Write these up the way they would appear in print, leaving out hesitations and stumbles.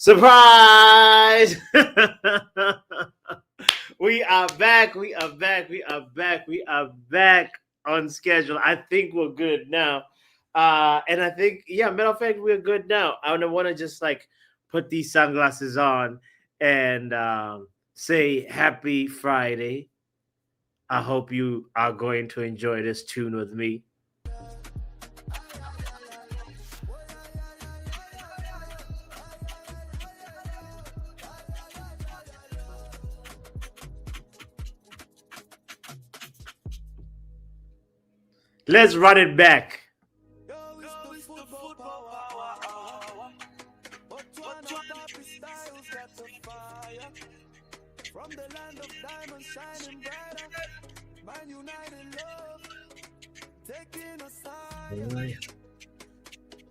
Surprise! We are back. We are back. We are back. We are back on schedule. I think we're good now. And I think, yeah, matter of fact, we're good now. I don't want to just like put these sunglasses on and say happy Friday. I hope you are going to enjoy this tune with me. Let's run it back. From the land of diamonds shining brighter, man united love, taking us higher,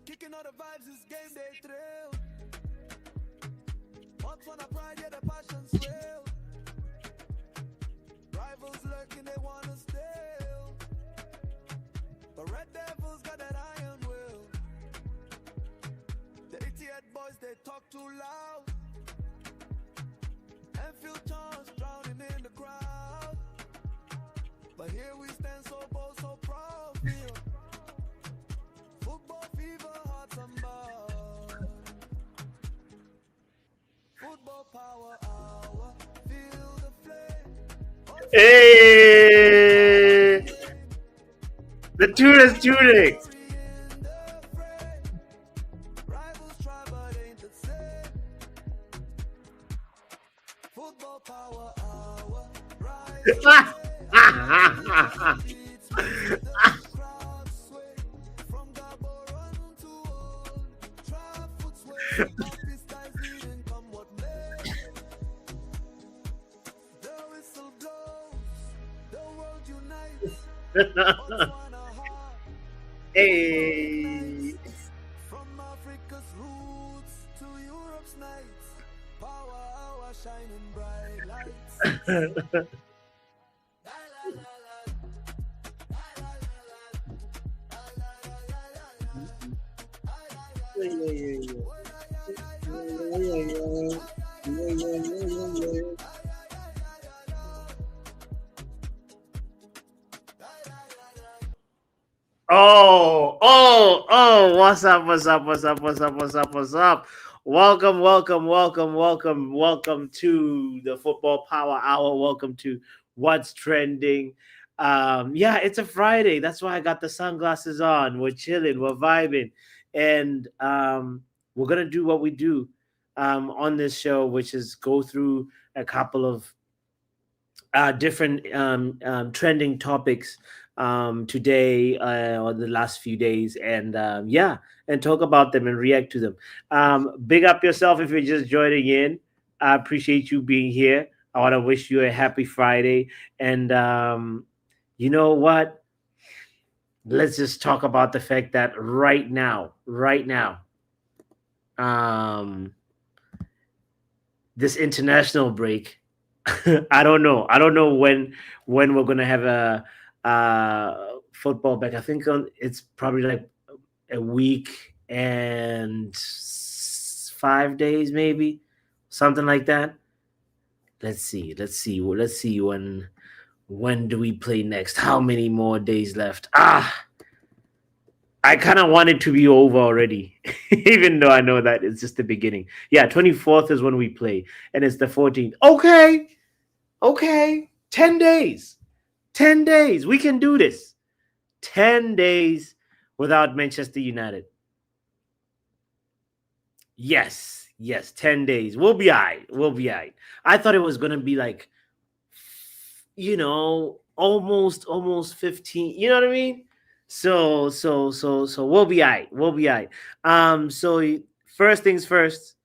kicking all the vibes, this game they thrill. What's on a pride, yeah, the passion's real. Rivals lurking, they wanna steal. The Red Devils got that iron will. The 88 boys, they talk too loud. And feel chance drowning in the crowd. But here we stand so bold, so proud. Feel football fever, hearts unbound. Football power hour, feel the flame. Hey! The tune is tuning. Hey. From Africa's roots to Europe's nights, power hour shining bright lights. Oh, what's up, what's up, what's up, what's up, what's up, what's up? Welcome, welcome, welcome, welcome, welcome to the Football Power Hour. Welcome to What's Trending. Yeah, it's a Friday. That's why I got the sunglasses on. We're chilling, we're vibing. And we're going to do what we do on this show, which is go through a couple of different trending topics today or the last few days, and and talk about them and react to them. Big up yourself if you're just joining in. I appreciate you being here. I want to wish you a happy Friday, and you know what? Let's just talk about the fact that right now, this international break. I don't know when we're gonna have a football back. I think it's probably like a week and 5 days, maybe something like that. Let's see when do we play next? How many more days left? I kind of want it to be over already, even though I know that it's just the beginning. Yeah, 24th is when we play, and it's the 14th. Okay, 10 days. 10 days. We can do this. 10 days without Manchester United. Yes, 10 days. We'll be all right. I thought it was going to be like, almost 15. You know what I mean? So we'll be all right. So first things first,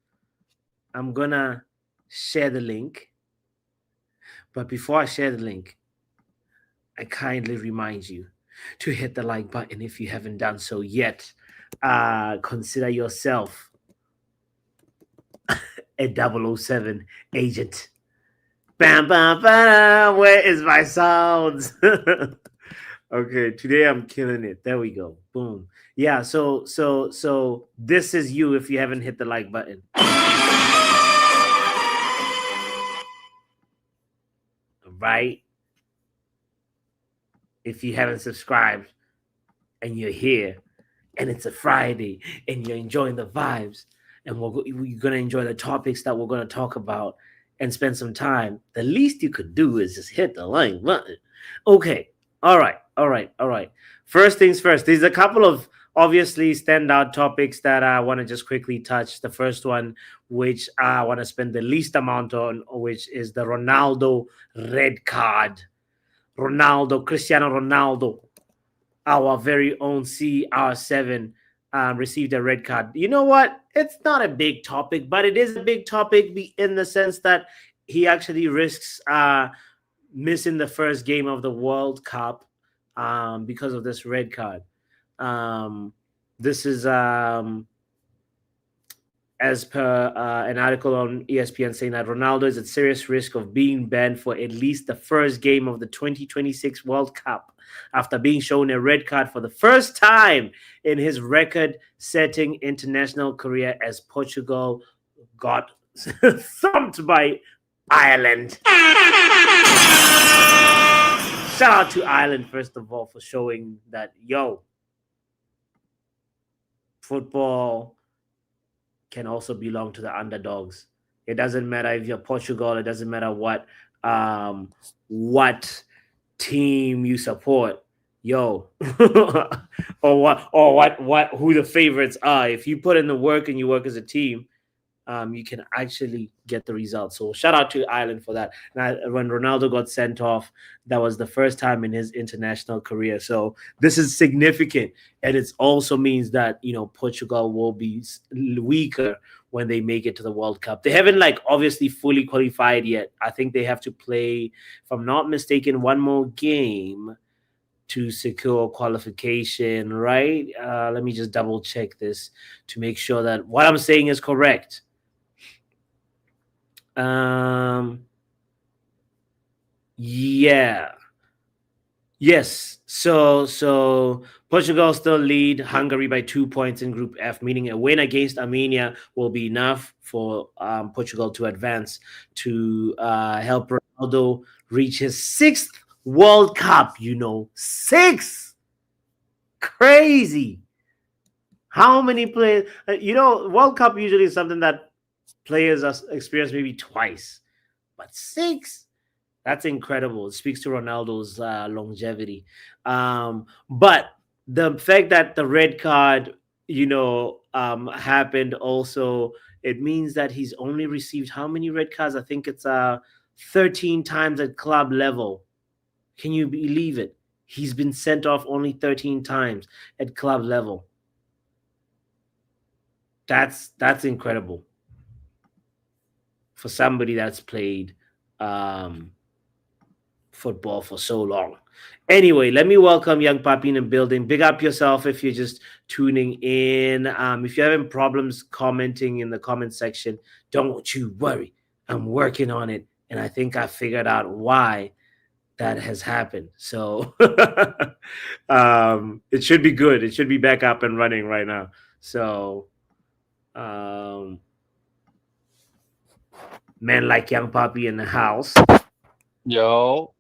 I'm going to share the link. But before I share the link, I kindly remind you to hit the like button if you haven't done so yet. Consider yourself a 007 agent. Bam, bam, bam. Where is my sounds? Okay, today I'm killing it. There we go. Boom. Yeah, so this is you if you haven't hit the like button. right? If you haven't subscribed and you're here and it's a Friday and you're enjoying the vibes and we're going to enjoy the topics that we're going to talk about and spend some time, the least you could do is just hit the like button. Okay. All right. First things first, there's a couple of obviously standout topics that I want to just quickly touch. The first one, which I want to spend the least amount on, which is the Ronaldo red card. Cristiano Ronaldo, our very own CR7, received a red card. You know what? It's not a big topic, but it is a big topic in the sense that he actually risks missing the first game of the World Cup because of this red card. This is as per an article on ESPN saying that Ronaldo is at serious risk of being banned for at least the first game of the 2026 World Cup after being shown a red card for the first time in his record-setting international career as Portugal got thumped by Ireland. Shout out to Ireland, first of all, for showing that, football can also belong to the underdogs. It doesn't matter if you're Portugal. It doesn't matter what team you support, or who the favorites are. If you put in the work and you work as a team, you can actually get the results. So shout out to Ireland for that. Now, when Ronaldo got sent off, that was the first time in his international career. So this is significant. And it also means that, Portugal will be weaker when they make it to the World Cup. They haven't obviously fully qualified yet. I think they have to play, if I'm not mistaken, one more game to secure qualification, right? Let me just double check this to make sure that what I'm saying is correct. Yes. So Portugal still lead Hungary by 2 points in Group F, meaning a win against Armenia will be enough for Portugal to advance to help Ronaldo reach his 6th World Cup. 6. Crazy. How many players? World Cup usually is something that players experience maybe twice, but 6. That's incredible. It speaks to Ronaldo's longevity. But the fact that the red card, happened also, it means that he's only received how many red cards? I think it's 13 times at club level. Can you believe it? He's been sent off only 13 times at club level. That's incredible for somebody that's played football for so long. Anyway, let me welcome Young Papi in the building. Big up yourself if you're just tuning in. If you're having problems commenting in the comment section, don't you worry. I'm working on it, and I think I figured out why that has happened. So it should be good. It should be back up and running right now. So men like Young Papi in the house. Yo.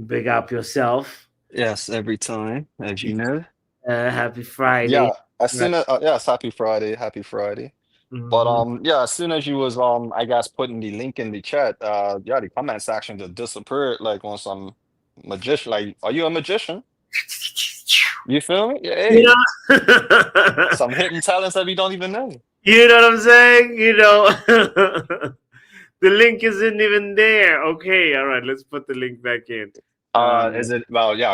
Big up yourself. Yes, every time, as you know. Happy Friday. Yeah, as soon as yes, happy Friday, happy Friday. But yeah, as soon as you was I guess putting the link in the chat, yeah, the comment section just disappeared like on some magician. Like, are you a magician? You feel me? Yeah, hey, some hidden talents that we don't even know. You know what I'm saying? The link isn't even there. Okay, all right, let's put the link back in. Is it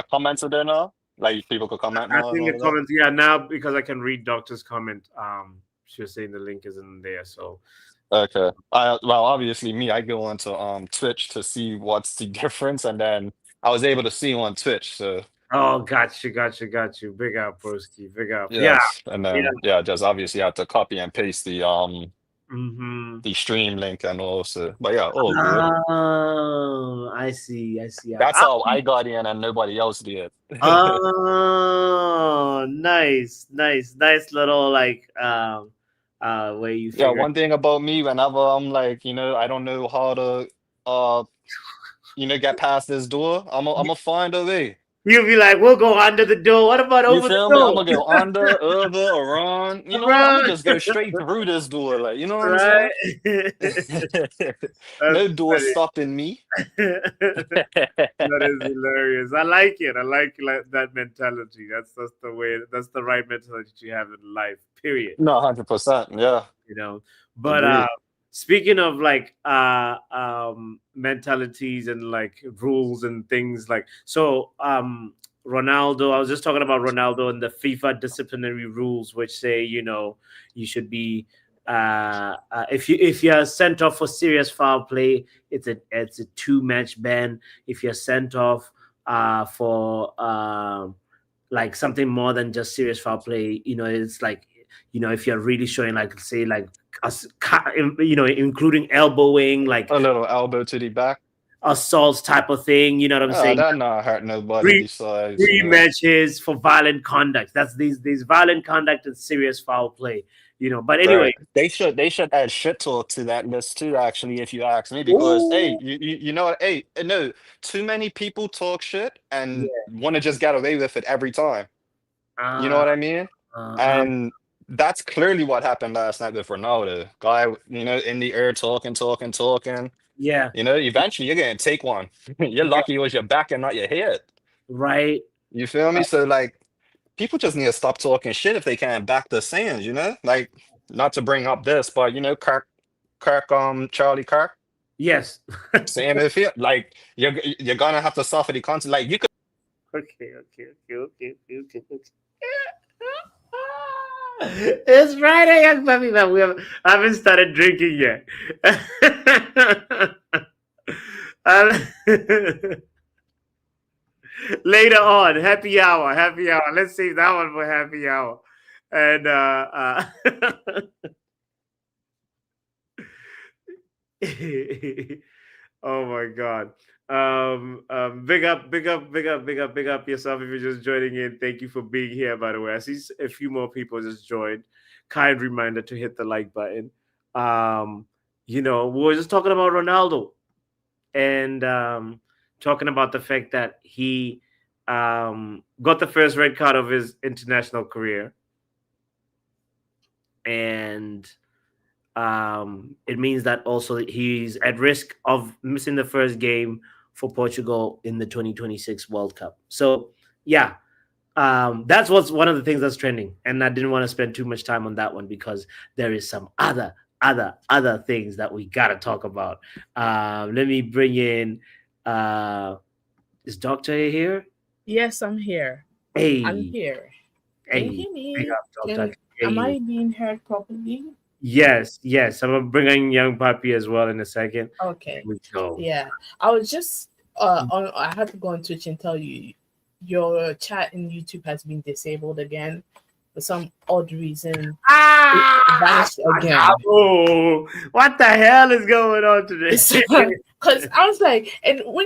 comments are there now? Like people could comment now. I think the comments, now because I can read Doctor's comment. She was saying the link isn't there, so okay. Well, obviously me, I go onto Twitch to see what's the difference, and then I was able to see on Twitch. So got you. Big up, broski. Big up. Yes. And then just obviously have to copy and paste the the stream link and also. But yeah, all good. Oh, I see. That's how I got in and nobody else did. Oh, nice little where you one thing about me, whenever I'm like, I don't know how to get past this door, I'm gonna find a way. You'll be like, we'll go under the door. What about You over the feel me? I'm door? gonna go under, over, around. I'm gonna Right. just go straight through this door. Like, you know what I'm Right. saying? That's No door funny. stopping me. That is hilarious. I like it. I like that mentality. That's the way. That's the right mentality to have in life. Period. No, 100%. Yeah, You know. But agreed. speaking of like mentalities and like rules and things like so Ronaldo. I was just talking about Ronaldo and the FIFA disciplinary rules, which say you should be if you're sent off for serious foul play, it's a 2 match ban. If you're sent off for like something more than just serious foul play, it's like if you're really showing like say like including elbowing, like A little elbow to the back. assaults type of thing. You know what I'm Oh, saying? that not hurt nobody Three besides, three matches for violent conduct. That's these violent conduct and serious foul play. But anyway. right. They should add shit talk to that list too, actually, if you ask me, because hey, Ooh. you know what? Hey, no, too many people talk shit and Yeah. want to just get away with it every time. You know Uh, what I mean? And that's clearly what happened last night with Ronaldo. Guy, in the air talking, talking, talking. yeah. Eventually you're gonna take one. You're Yeah. lucky it was your back and not your head. Right. You feel me? So like people just need to stop talking shit if they can't back the sayings, Like, not to bring up this, but Kirk, Charlie Kirk, Yes. same if it like you're gonna have to suffer the consequence. Like you could Okay. Okay. It's Friday, young puppy man. I haven't started drinking yet. Um, later on, happy hour, happy hour. Let's save that one for happy hour. And oh my god. Big up yourself if you're just joining in. Thank you for being here, by the way. I see a few more people just joined. Kind reminder to hit the like button. We were just talking about Ronaldo and talking about the fact that he got the first red card of his international career. And it means that also he's at risk of missing the first game for Portugal in the 2026 World Cup. So, yeah, that's what's one of the things that's trending. And I didn't want to spend too much time on that one because there is some other things that we got to talk about. Let me bring in, is Doctor here? Yes, I'm here. Hey. I'm here. Can you Hey. hear me? Big up, Doctor. Am I being heard properly? Yes. I'm gonna bring in young puppy as well in a second. Okay. Here we go. Yeah. I was just I had to go on Twitch and tell you your chat in YouTube has been disabled again for some odd reason. It vanished again. Oh, what the hell is going on today? Because I was like, and when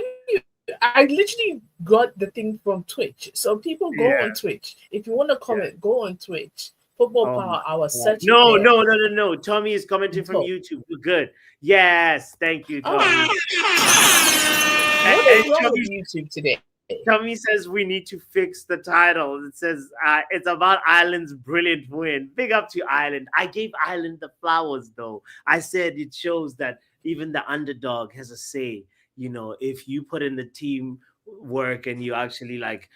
I literally got the thing from Twitch. So people go on Twitch. If you want to comment, go on Twitch. Football Power Hour. Search No. Tommy is commenting from YouTube. We're good. Yes, thank you, Tommy. What is wrong with YouTube today? Tommy says we need to fix the title. It says it's about Ireland's brilliant win. Big up to Ireland. I gave Ireland the flowers, though. I said it shows that even the underdog has a say. If you put in the team work and you actually work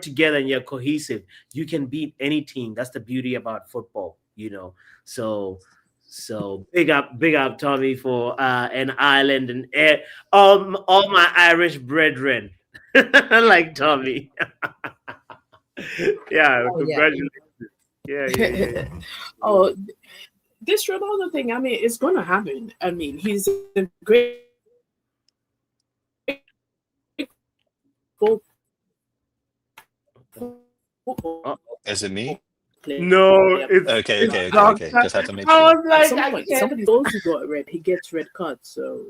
together and you're cohesive, you can beat any team. That's the beauty about football. So big up Tommy for an Ireland and all my Irish brethren like Tommy. Congratulations. Yeah. Oh, this Ronaldo thing, I mean, it's gonna happen. I mean, he's a great Is it me? No, it's okay. Just have to make sure. I was like, somebody knows he got red. He gets red cards. So.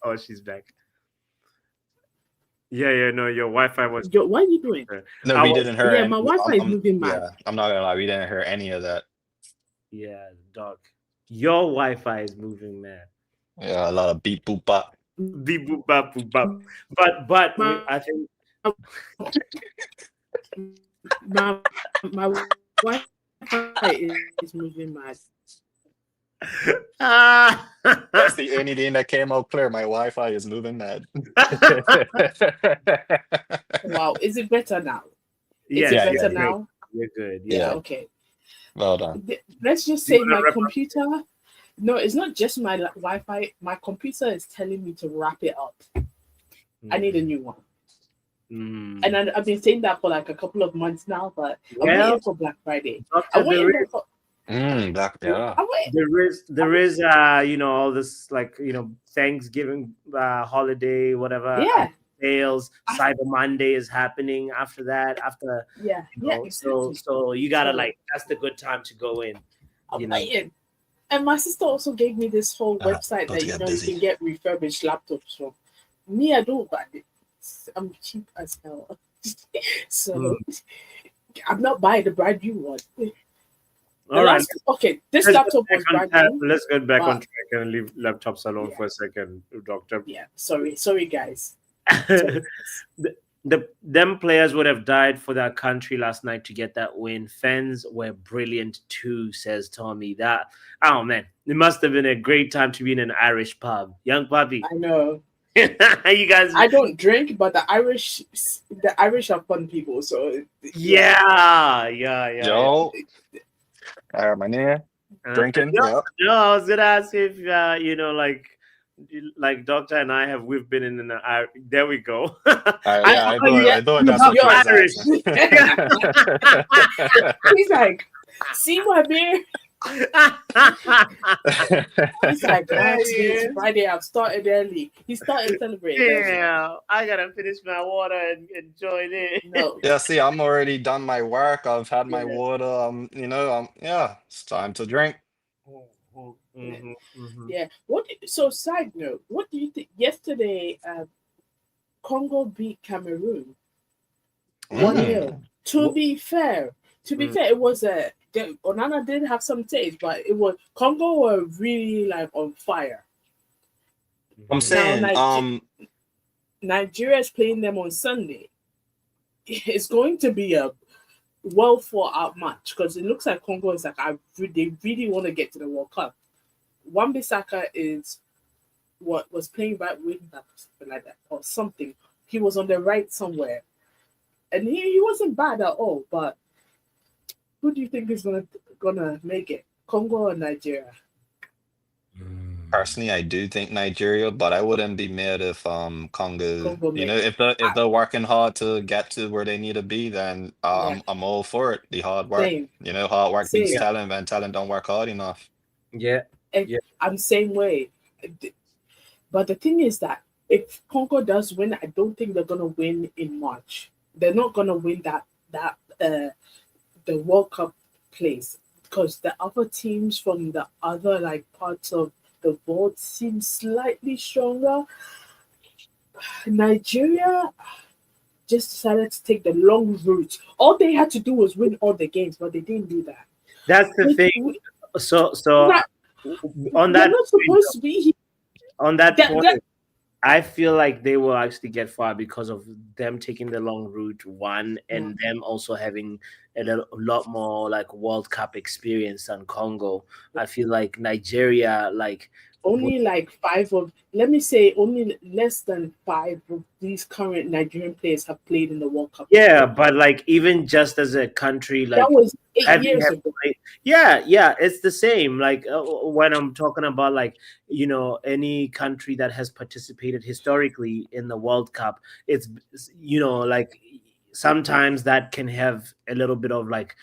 Oh, she's back. Yeah. No, your Wi-Fi was. What are you doing? No, we didn't hear. Yeah, my Wi-Fi is moving mad. Yeah, I'm not gonna lie, we didn't hear any of that. Yeah, dog. Your Wi-Fi is moving mad. Yeah, a lot of beep boop bop. Beep boop bop boop bop. But I think My Wi-Fi is moving mad. That's the only thing that came out clear. My Wi-Fi is moving mad. Wow, is it better now? yes, Is it Yeah, better yeah, now? you're good. Yeah, yeah. okay. Well done. Let's just You say wanna my wrap up? computer. No, it's not just my Wi-Fi. My computer is telling me to wrap it up. I need a new one. Mm. And I've been saying that for like a couple of months now, but I'm Well, waiting for Black Friday. Doctor, I'm waiting for. Yeah. I'm waiting. there is all this like Thanksgiving holiday whatever Yeah, sales. Cyber Monday is happening after that. yeah, exactly. So you gotta So that's the good time to go in. I'm waiting. And my sister also gave me this whole website About that to get you busy. can get refurbished laptops from. Me, I don't buy it. I'm cheap as hell. So I'm not buying the brand new one. All right. This Let's laptop was brand new. let's get back on but- track and leave laptops alone Yeah. for a second, Doctor. Yeah, sorry guys. Them players would have died for their country last night to get that win. Fans were brilliant too, says Tommy. Oh man, it must have been a great time to be in an Irish pub. Young puppy. I know. You guys I don't drink, but the Irish are fun people. So yeah. Yo, my name drinking. No, Yeah. no, I was gonna ask if like Doctor and we've been in an there we go. I thought that's what you're you Irish. was asking. He's like, see my beer. He's like, it's Friday. I've started early. He started celebrating. Yeah, I gotta finish my water and join it. No. Yeah, see, I'm already done my work. I've had my water. Yeah, it's time to drink. Yeah. So side note, what do you think? Yesterday, Congo beat Cameroon 1-0. To be fair, it was Onana did have some taste, but it was Congo were really like on fire. I'm saying, Nigeria is playing them on Sunday. It's going to be a well thought out match because it looks like Congo is like they really want to get to the World Cup. Wan-Bissaka was playing right wing back, something like that, or something. He was on the right somewhere, and he wasn't bad at all. But who do you think is gonna make it, Congo or Nigeria? personally, I do think Nigeria, but I wouldn't be mad if Congo, makes if they're working hard to get to where they need to be, then I'm all for it. The hard work, Same. hard work beats Same. talent, and talent don't work hard enough. Yeah. I'm same way. But the thing is that if Congo does win, I don't think they're gonna win in March. They're not gonna win the World Cup place because the other teams from the other like parts of the world seem slightly stronger. Nigeria just decided to take the long route. All they had to do was win all the games, but they didn't do that. That's the thing. So on that, they're not supposed to be here. On that point, I feel like they will actually get far because of them taking the long route, one, and them also having a lot more like World Cup experience than Congo. I feel like Nigeria, only less than 5 of these current Nigerian players have played in the World Cup. Yeah, but like even just as a country, like that was 8 years ago. Yeah, it's the same. Like when I'm talking about like any country that has participated historically in the World Cup, it's like sometimes that can have a little bit of like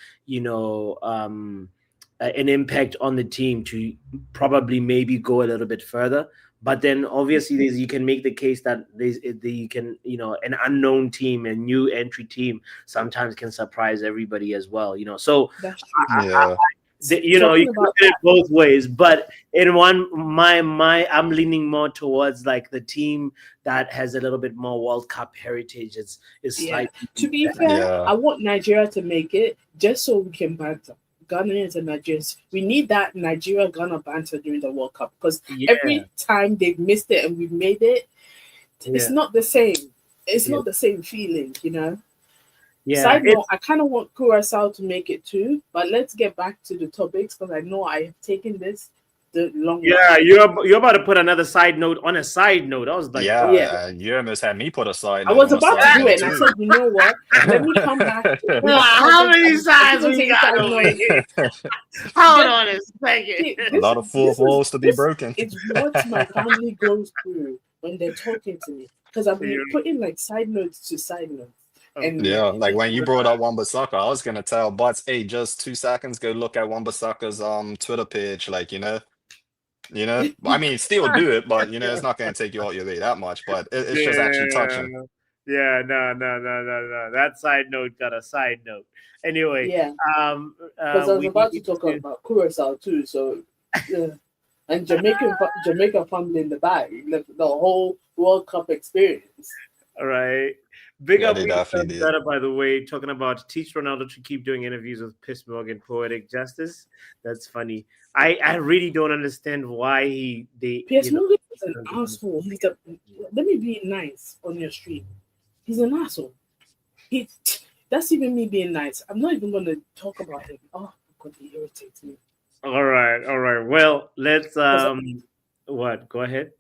an impact on the team to probably maybe go a little bit further. But then obviously you can make the case that you can an unknown team, a new entry team sometimes can surprise everybody as well. So that's yeah. you can look at it both ways, but in I'm leaning more towards like the team that has a little bit more World Cup heritage. Is slightly to be fair, I want Nigeria to make it just so we can banter. Ghanaians and Nigerians, we need that Nigeria-Ghana banter during the World Cup because Yeah. every time they've missed it and we've made it, it's not the same. It's not the same feeling, you know? Yeah. Side note, I kind of want Curacao to make it too, but let's get back to the topics because I know I have taken this the long way. Yeah, you're about to put another side note on a side note. I was like, you almost had me put a side I note was on a about to side do note it, and I too. said, you know what? Let me come back. How many sides we got over here? Hold on a second. A lot of fourth walls to be broken. It's what my family goes through when they're talking to me because I've been putting like side notes to side notes. And yeah, like when you brought up Wan-Bissaka, I was gonna tell Butts, hey, just 2 seconds, go look at Wan-Bissaka's Twitter page, like you know. I mean, still do it, but you know, it's not gonna take you all your way that much. But it's just actually touching. Yeah, no. That side note got a side note. Anyway, because I was about to talk about Curacao too. So, and Jamaica family in the back, the whole World Cup experience. All right. Big up, they definitely did. better, by the way, talking about teach Ronaldo to keep doing interviews with Piss Morgan Poetic Justice. That's funny. I really don't understand why Piers Morgan is an asshole. Let me be nice on your stream. He's an asshole. That's even me being nice. I'm not even going to talk about him. Oh, God, he irritates me. All right. Well, let's what? Go ahead.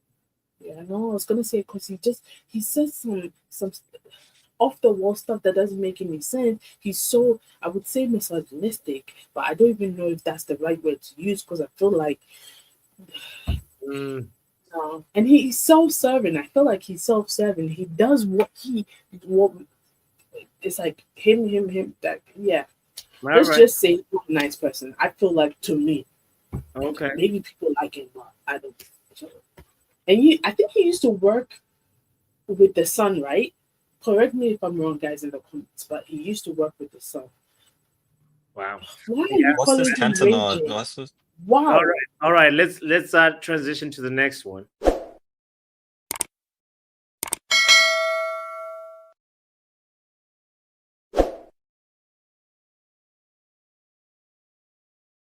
Yeah, no, I was gonna say because he says some off the wall stuff that doesn't make any sense. He's so, I would say, misogynistic, but I don't even know if that's the right word to use because I feel like and he's self-serving. I feel like he's self-serving. He does what it's like him that let's just say he's a nice person. I feel like, to me, okay, maybe people like him, but I don't. And I think he used to work with the Sun, right? Correct me if I'm wrong, guys, in the comments, but he used to work with the Sun. Wow. Why are you calling him Cantona? Wow. All right. Let's transition to the next one.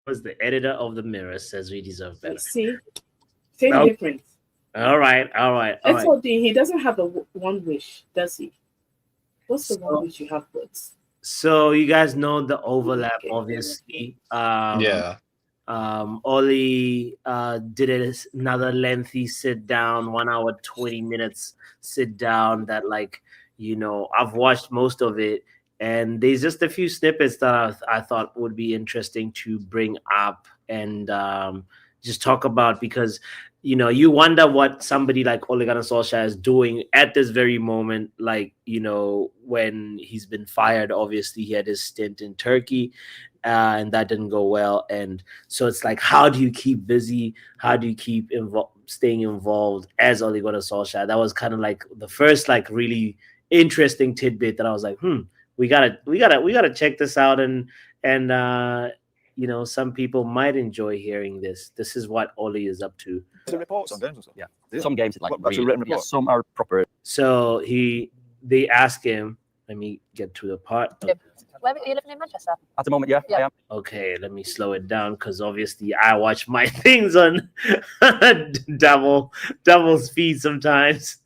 Was the editor of the Mirror says we deserve better. See, same difference. All right. He doesn't have the one wish, does he? What's the one wish you have, Butts? So you guys know the overlap, obviously. Oli did another lengthy sit down, 1 hour 20 minutes sit down. That I've watched most of it, and there's just a few snippets that I thought would be interesting to bring up and just talk about because. You wonder what somebody like Ole Gunnar Solskjær is doing at this very moment. When he's been fired, obviously he had his stint in Turkey, and that didn't go well. And so it's like, how do you keep busy? How do you keep staying involved as Ole Gunnar Solskjær? That was kind of like the first really interesting tidbit that I was like, we gotta check this out and some people might enjoy hearing this. This is what Oli is up to. The reports on games and stuff. Yeah. Some games that's a written report. Yeah, some are proper. So they ask him. Let me get to the part. Where are you living in Manchester? At the moment, yeah. I am. Okay, let me slow it down because obviously I watch my things on double speed sometimes.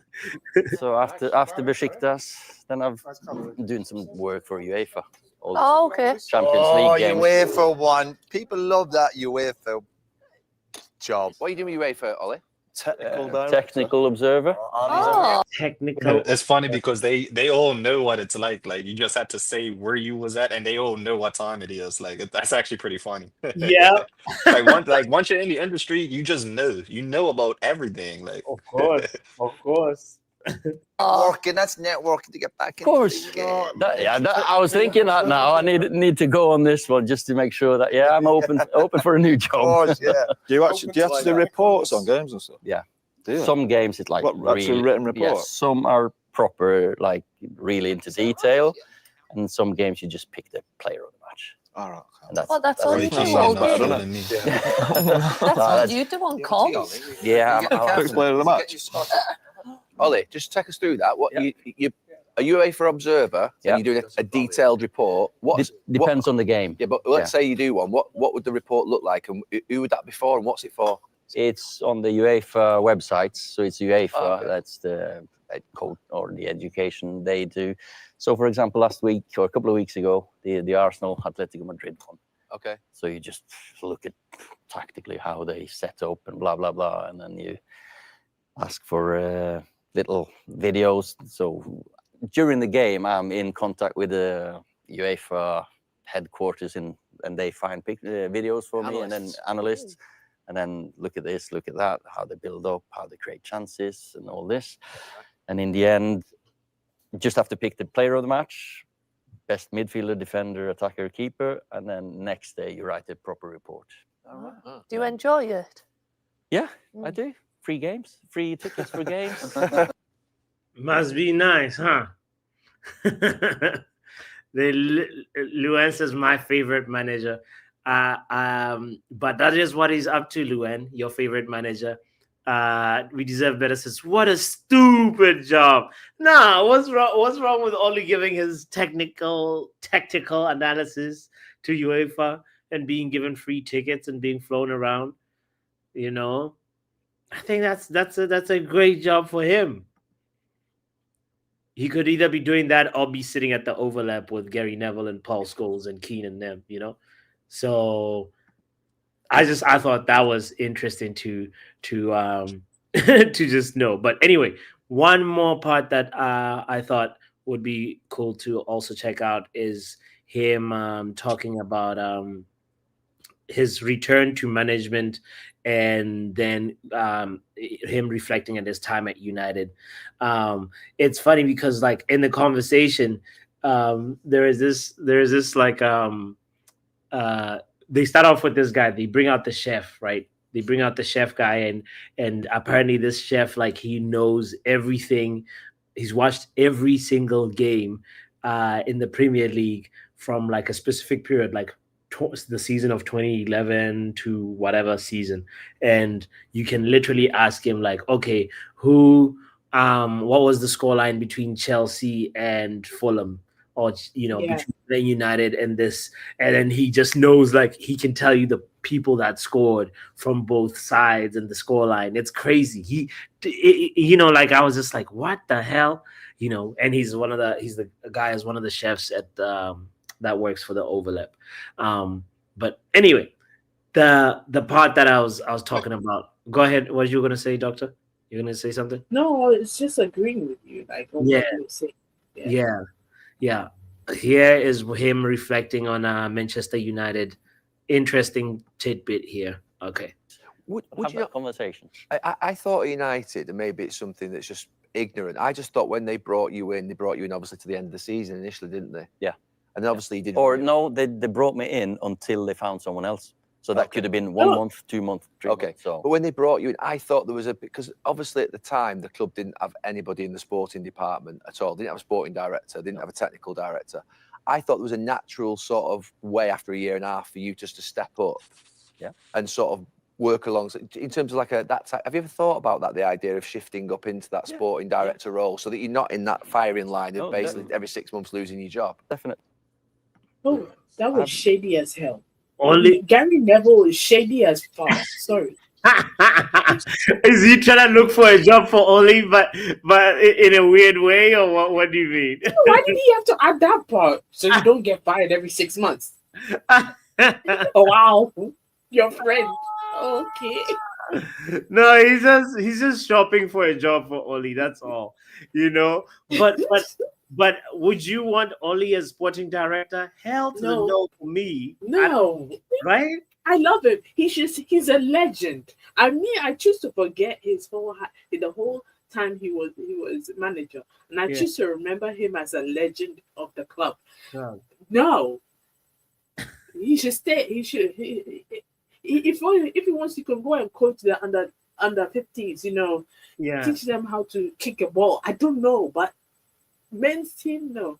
So after Besiktas, then I'm doing some work for UEFA. Okay. Champions League games. UEFA one. People love that UEFA job. What are you doing with UEFA, Ollie? Technical observer. Technical. It's funny because they all know what it's like. Like you just had to say where you was at, and they all know what time it is. That's actually pretty funny. Yeah. Once you're in the industry, you just know. You know about everything. Of course. Working, that's networking to get back. Of course. I was thinking that now. I need to go on this one just to make sure that I'm open for a new job. Of course, yeah. Do you have to do reports on games and stuff? Yeah. Do you? Some games it's really written report. Yeah, some are proper, really into detail, and some games you just pick the player of the match. All right. That's all you do all day. That's what you do on comms. Yeah. Player of the match. Ollie, just take us through that. What you a UEFA observer Yeah. and you're doing a detailed report, Depends on the game. Yeah, but let's say you do one. What would the report look like, and who would that be for, and what's it for? It's on the UEFA websites, so it's UEFA. Oh, okay. That's the code or the education they do. So, for example, last week or a couple of weeks ago, the Arsenal Atletico Madrid one. Okay. So you just look at tactically how they set up and blah blah blah, and then you ask for little videos. So during the game, I'm in contact with the UEFA headquarters, and they find videos for me, and then analysts. And then look at this, look at that, how they build up, how they create chances and all this. And in the end, you just have to pick the player of the match, best midfielder, defender, attacker, keeper. And then next day you write a proper report. Do you enjoy it? Yeah, I do. Free games, free tickets for games. Must be nice, huh? Luen says my favorite manager. But that is what he's up to, Luen, your favorite manager. We deserve better. Says, what a stupid job. Nah, what's wrong with only giving his tactical analysis to UEFA and being given free tickets and being flown around? You know, I think that's a great job for him. He could either be doing that or be sitting at the overlap with Gary Neville and Paul Scholes and Keane and them, you know. So I thought that was interesting to to just know. But anyway, one more part that I thought would be cool to also check out is him talking about his return to management, and then him reflecting at his time at United. It's funny because, like, in the conversation, there is this like they start off with this guy. They bring out the chef, right? They bring out the chef guy, and apparently this chef, like, he knows everything. He's watched every single game in the Premier League from like a specific period, like the season of 2011 to whatever season. And you can literally ask him, like, okay, what was the scoreline between Chelsea and Fulham? Or, you know, between United and this, and then he just knows, like, he can tell you the people that scored from both sides and the scoreline. It's crazy. You know, like, I was just like, what the hell, you know? And he's the guy is one of the chefs at that works for the overlap. But anyway, the part that I was talking about. Go ahead. What you were gonna say, Doctor? You're gonna say something? No, it's just agreeing with you. Like, what you were saying. Yeah. Here is him reflecting on Manchester United. Interesting tidbit here. Okay. Would Have you that conversation. I thought United, and maybe it's something that's just ignorant. I just thought when they brought you in obviously to the end of the season initially, didn't they? Yeah. And then obviously you didn't. Or no, they brought me in until they found someone else. So that could have been 1 month, 2 months, 3 months. So. But when they brought you in, I thought there was because obviously at the time the club didn't have anybody in the sporting department at all. They didn't have a sporting director, didn't have a technical director. I thought there was a natural sort of way after a year and a half for you just to step up, and sort of work alongside. In terms of like that type, have you ever thought about that? The idea of shifting up into that sporting director role, so that you're not in that firing line of basically every 6 months losing your job. Definitely. Oh, that was shady as hell. Only Gary Neville is shady as fuck. Sorry. Is he trying to look for a job for Oli, but in a weird way, or what? What do you mean? Why did he have to add that part so you don't get fired every 6 months? Oh wow, your friend. Okay. No, he's just shopping for a job for Oli. That's all, you know. But would you want Oli as sporting director? Hell to the no for me. No, right? I love him. He's a legend. I choose to forget the whole time he was manager, and I choose to remember him as a legend of the club. No, he should stay. He should. If he wants, he can go and coach the under 50s. You know, teach them how to kick a ball. I don't know, but men's team, no.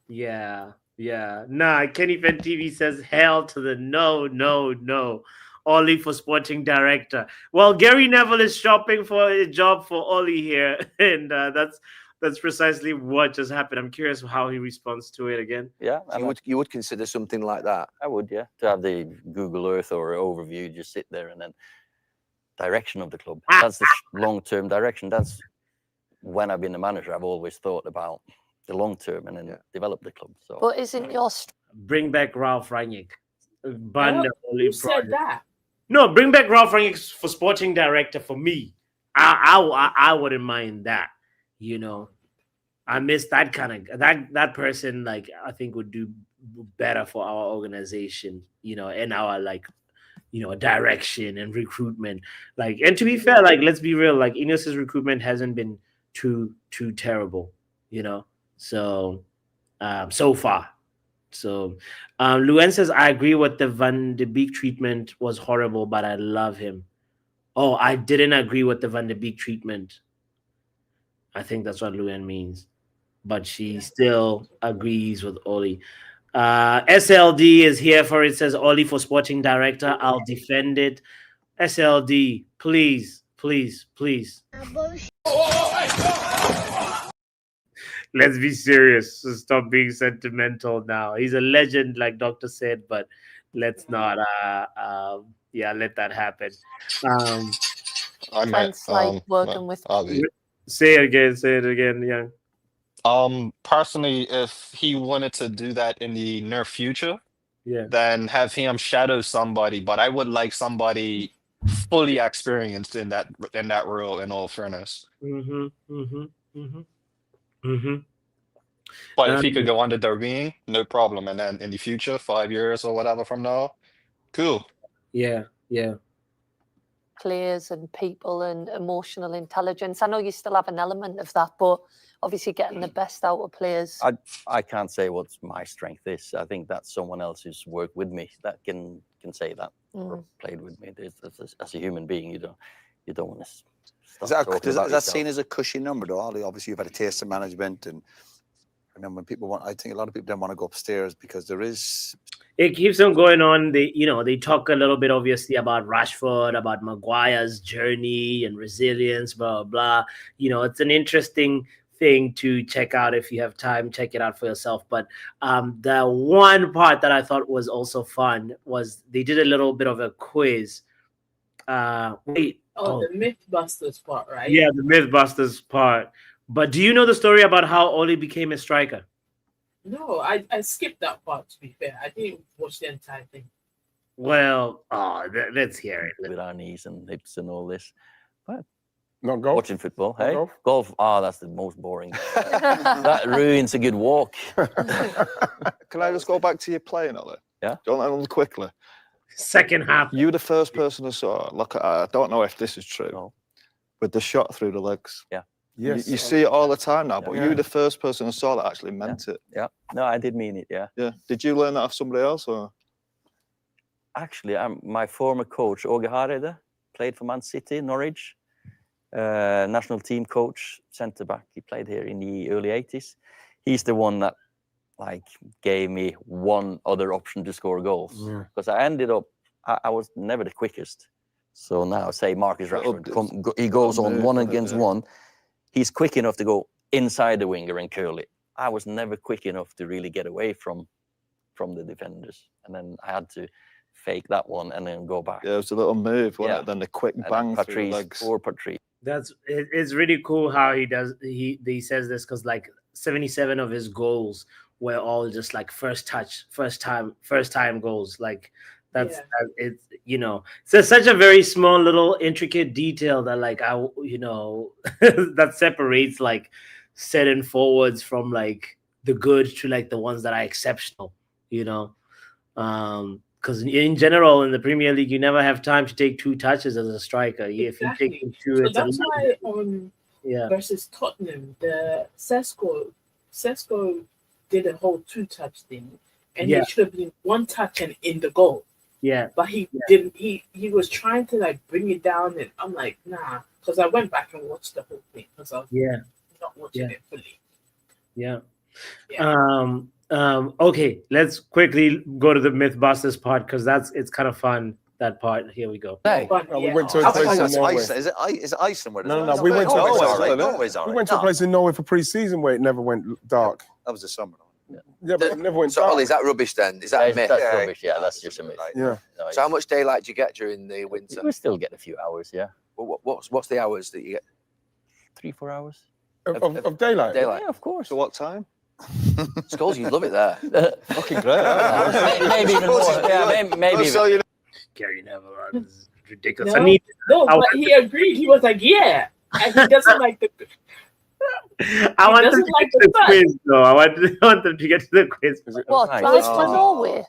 Yeah. Nah, Kenny Fan TV says hell to the no. Oli for sporting director. Well, Gary Neville is shopping for a job for Oli here, and that's That's precisely what just happened. I'm curious how he responds to it again. Yeah, You would consider something like that? I would, yeah. To have the Google Earth or overview, just sit there and then direction of the club. That's the long-term direction. That's when I've been the manager. I've always thought about the long term and then develop the club. So, But isn't your bring back Ralph Rangnick? Who said that? No, bring back Ralph Rangnick for sporting director for me. I wouldn't mind that. You know, I miss that kind of that person. Like, I think would do better for our organization. You know, and our direction and recruitment. Like, and to be fair, like, let's be real. Like, Ineos's recruitment hasn't been too terrible. You know, so far. So Luen says, I agree with the Van de Beek treatment was horrible, but I love him. Oh, I didn't agree with the Van de Beek treatment. I think that's what Luen means. But she still agrees with Oli. SLD is here for it. Says Oli for sporting director. I'll defend it. SLD, please, please, please. Let's be serious. So stop being sentimental now. He's a legend, like Doctor said, but let's not let that happen. Trent's like working with say it again, Young. Personally, if he wanted to do that in the near future, then have him shadow somebody, but I would like somebody fully experienced in that role, in all fairness. But if he could go under their wing, no problem. And then in the future, 5 years or whatever from now, cool. Yeah. players and people and emotional intelligence. I know you still have an element of that, but obviously getting the best out of players. I can't say what my strength is. I think that's someone else who's worked with me that can say that or played with me. As a human being, you don't want to. Is that seen as a cushy number, though, Ollie? Obviously, you've had a taste of management, and then when people I think a lot of people don't want to go upstairs because there is. It keeps them going on. They talk a little bit, obviously, about Rashford, about Maguire's journey and resilience, blah, blah. It's an interesting thing to check out if you have time. Check it out for yourself. But the one part that I thought was also fun was they did a little bit of a quiz. The Mythbusters part, right? Yeah, the Mythbusters part. But do you know the story about how Oli became a striker? No, I skipped that part, to be fair. I didn't watch the entire thing. Well, let's hear it. With our knees and hips and all this. But not golf. Watching football, hey? Golf, that's the most boring. That ruins a good walk. Can I just go back to your playing, Ollie? Yeah. Don't quickly. Second half. You were the first person I saw. Look, I don't know if this is true, with the shot through the legs. Yeah. Yes. You see it all the time now, but you were the first person I saw that actually meant it. Yeah. No, I did mean it. Yeah. Yeah. Did you learn that off somebody else, or? Actually, my former coach, Åge Hareide, played for Man City, Norwich, national team coach, centre back. He played here in the early 80s. He's the one that gave me one other option to score goals, because I ended up, I was never the quickest. So now, say Marcus Rashford, he goes on one against one. He's quick enough to go inside the winger and curl it. I was never quick enough to really get away from the defenders, and then I had to fake that one and then go back. Yeah, it was a little move, wasn't it? Then the quick bang through the legs. Poor Patrice. It's really cool how he does. He says this because 77 of his goals were all just first time goals. It's such a very small little intricate detail that that separates set-in forwards from the good to the ones that are exceptional, because in general in the Premier League you never have time to take two touches as a striker. If you take two, so that's why versus Tottenham, the Sesko did a whole two-touch thing, and it should have been one touch and in the goal. Yeah, but he didn't. He was trying to bring it down, and I'm like, nah, because I went back and watched the whole thing because I was not watching it fully. Yeah. Okay, let's quickly go to the Mythbusters part because it's kind of fun. that part. Here we go. Hey. But, We yeah, went to a I place think in that's Norway. Iceland. Is it Iceland? Where No, there's we went to a Norway's place- all right. no, Norway's all We right. went to a place in Norway for pre-season where it never went dark. That was the summer. Yeah, but it never went So, dark. Ollie, is that rubbish then? Is that a myth? That's rubbish. Yeah, that's just a myth. Yeah. No, So how much daylight do you get during the winter? we still get a few hours, yeah. What's the hours that you get? 3-4 hours. Of daylight. Daylight. Yeah, of course. So what time? Scholes, you love it there. Fucking great. Maybe even more. Yeah, maybe. So you know, Gary Neville, this is ridiculous. No, I need. no, I but he agreed. He was like, yeah. And he doesn't like the. I want them doesn't to like get to the the sun. quiz, though. I want them to get to the quiz. What, Nice. drive to Oh. Norway?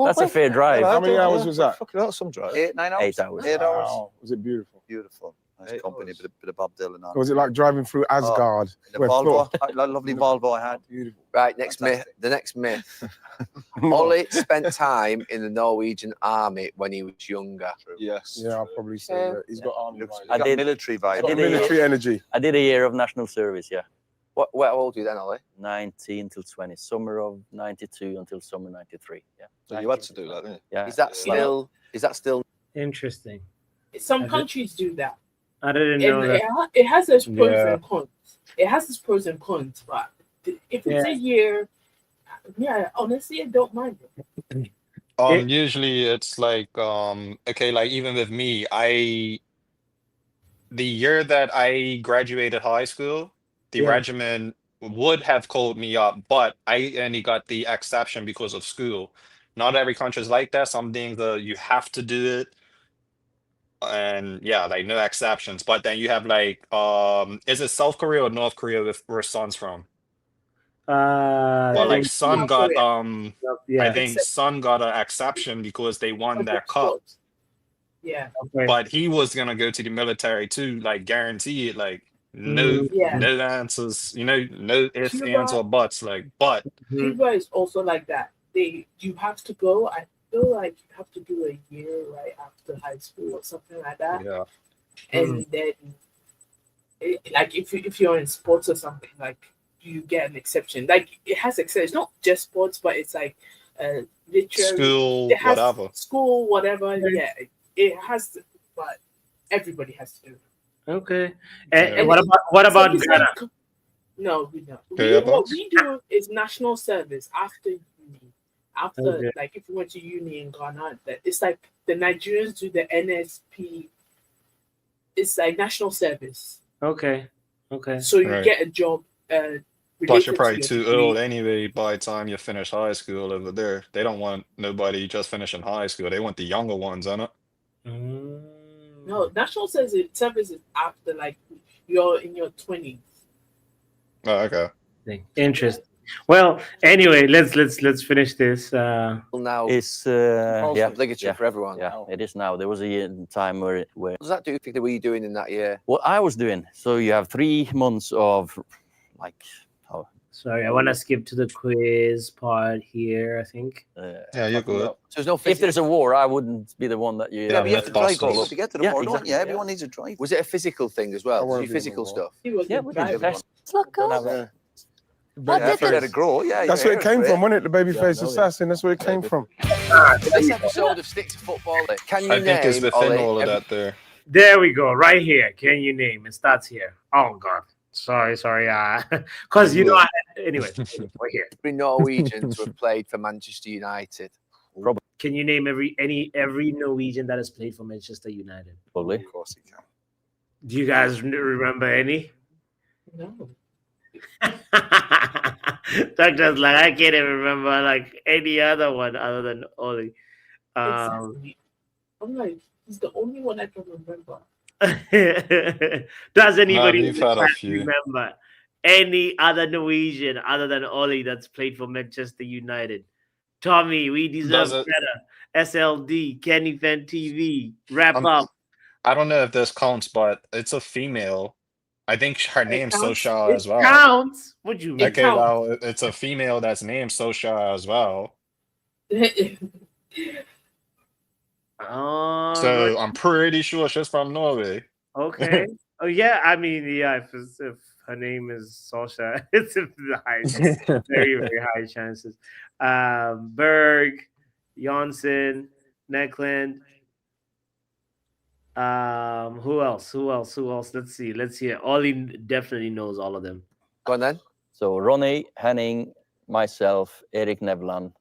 That's a fair drive. how many hours was that? Fucking hell, some drive. 8-9 hours. 8 hours. 8 hours. Wow. Was it beautiful? Beautiful. Nice 8 company, hours. bit of Bob Dylan on. Or was it like driving through Asgard? The where Volvo, Thor- lovely Volvo I had. Beautiful. Right, next myth. Fantastic. The next myth. Ollie spent time in the Norwegian army when he was younger. Yes. Yeah, I'll probably say that. He's got army Looks, vibes. I got did- military I vibe. did Military energy. I did a year of national service, yeah. How old are you then, Ollie? 19 till 20. Summer of 92 until summer 93. Yeah. So you had to do that, didn't you? Yeah. Is that still? Interesting. Some I did- countries do that. I didn't know And that. it has its pros Yeah. and cons. It has its pros and cons, but if it's Yeah. a year, yeah, honestly, I don't mind it. Usually it's like okay, like even with me, the year that I graduated high school, the Yeah. regiment would have called me up, but I only got the exception because of school. Not every country is like that. Some things you have to do it. And yeah, like no exceptions. But then you have like is it South Korea or North Korea where Son's from? Well, like think- Son North got Korea. yeah. I think Son got an exception because they won that cup. Yeah, Okay. But he was gonna go to the military too, like guaranteed, like no yeah. no answers, no ifs, Cuba- ands, or buts, like but Mhm. Cuba is also like that. You have to go. I feel like you have to do a year right after high school or something like that, yeah. and then like if you're in sports or something, like you get an exception. Like it has exceptions, not just sports, but it's like literally School, it has whatever. school, whatever. Yeah, it has, but everybody has to do it. Okay. Yeah. And what about So it's Ghana? like- no, we don't. Okay, What we do is national service after uni. After, Okay. like, if you went to uni in Ghana, it's like the Nigerians do the NSP. It's like national service. Okay. Okay. So you Right. get a job. Plus related you're probably to too your degree. old anyway by the time you finish high school over there. They don't want nobody just finishing high school. They want the younger ones, innit? No, national service is after, like, you're in your 20s. Oh, okay. Interesting. Well, anyway, let's finish this. Now It's yeah, yeah, obligatory yeah, for everyone. yeah, it is now. There was a year in time where What does that do? Think that were you doing in that year? what I was doing. So you have 3 months of like Sorry, I want to skip to the quiz part here. I think. Yeah, you're good. So there's no. If there's a war, I wouldn't be the one that you. Yeah, but you have to drive Mythbusters. all to get to the Yeah, board, don't exactly, you? yeah. Everyone needs a drive. Was it a physical thing as I well? won't Did you be physical involved. stuff? He was Yeah, the we driver. did test. Look Don't good. have a- What Yeah, did for they- it to grow. Yeah, That's yeah, where it came yeah. from, wasn't it? The babyface Yeah, assassin. That's where it came from. This episode of Stick to Football. Can you I think it's name within Ollie, all of every- that there. There we go. Right here. Can you name? It starts here. Oh God. Sorry. Because anyway, we're here. every Norwegian to have played for Manchester United? Can you name every Norwegian that has played for Manchester United? Probably. Of course he can. Do you guys remember any? No. Doctor's like, I can't even remember like any other one other than Oli. Exactly. I'm like, he's the only one I can remember. Does anybody we've had a few. remember any other Norwegian other than Oli that's played for Manchester United? Tommy, we deserve Does it- better. SLD, Kenny Fan TV, wrap Um, up. I don't know if this counts, but it's a female. I think her name's counts. Solskjær as well. Counts. What you mean? Okay, counts. well, it's a female that's named Solskjær as well. Oh, So I'm pretty sure she's from Norway. okay. Oh yeah, I mean, yeah. If her name is Solskjær, it's a very very high chances. Berg, Janssen, Neckland, Who else? Who else? Who else? Let's see. Let's see. Ollie definitely knows all of them. Go on then. So Ronnie, Henning, myself, Eric Nevland,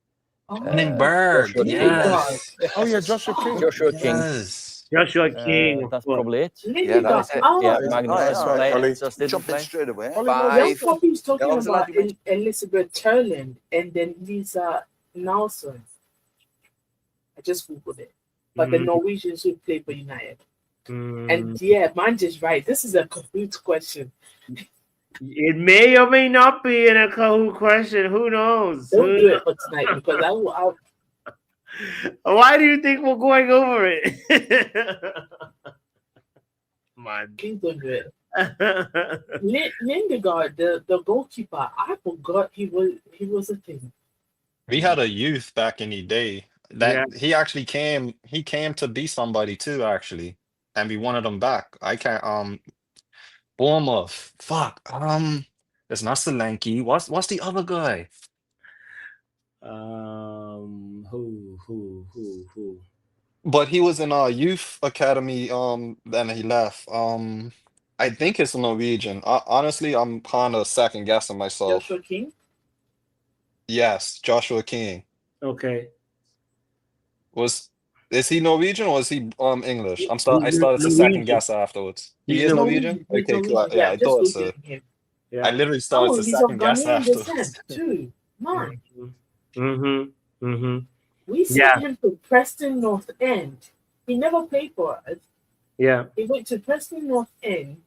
Hanningberg, Joshua King. yes. Oh yeah, Joshua King. Joshua King. Yes. Joshua King. That's of course. probably it. Yeah, that was it. Yeah, Oh, Magnus yeah, just all right, played, Ollie. just didn't Jumping play. straight away. Young Five. Poppy's talking Yeah, I was about allowed to Elizabeth Turland and then Lisa Nelson. I just googled it. But the Norwegians who play for United. And yeah, man just right. This is a complete question. It may or may not be in a Kahoot question. Who knows? Don't do it for tonight because I will. Why do you think we're going over it? Man. Please don't do it. Lindegaard, the goalkeeper, I forgot he was a thing. We had a youth back in the day that he actually came. He came to be somebody too, actually, and we wanted him back. I can't. Bournemouth. Fuck. It's not Solanke. What's the other guy? Who? But he was in our youth academy. Then he left. I think it's Norwegian. Honestly, I'm kind of second guessing myself. Joshua King? Yes, Joshua King. Okay. Is he Norwegian or is he English? I started to Norwegian. second guess afterwards. He He's is Norwegian. Norwegian? Okay, cool. Norwegian. Yeah, I just thought so. Googling him. Yeah. I literally started to he's of second guess Ghanaian afterwards. descent too. Man, Mm-hmm. we sent him to Preston North End. He never played for us. Yeah. He went to Preston North End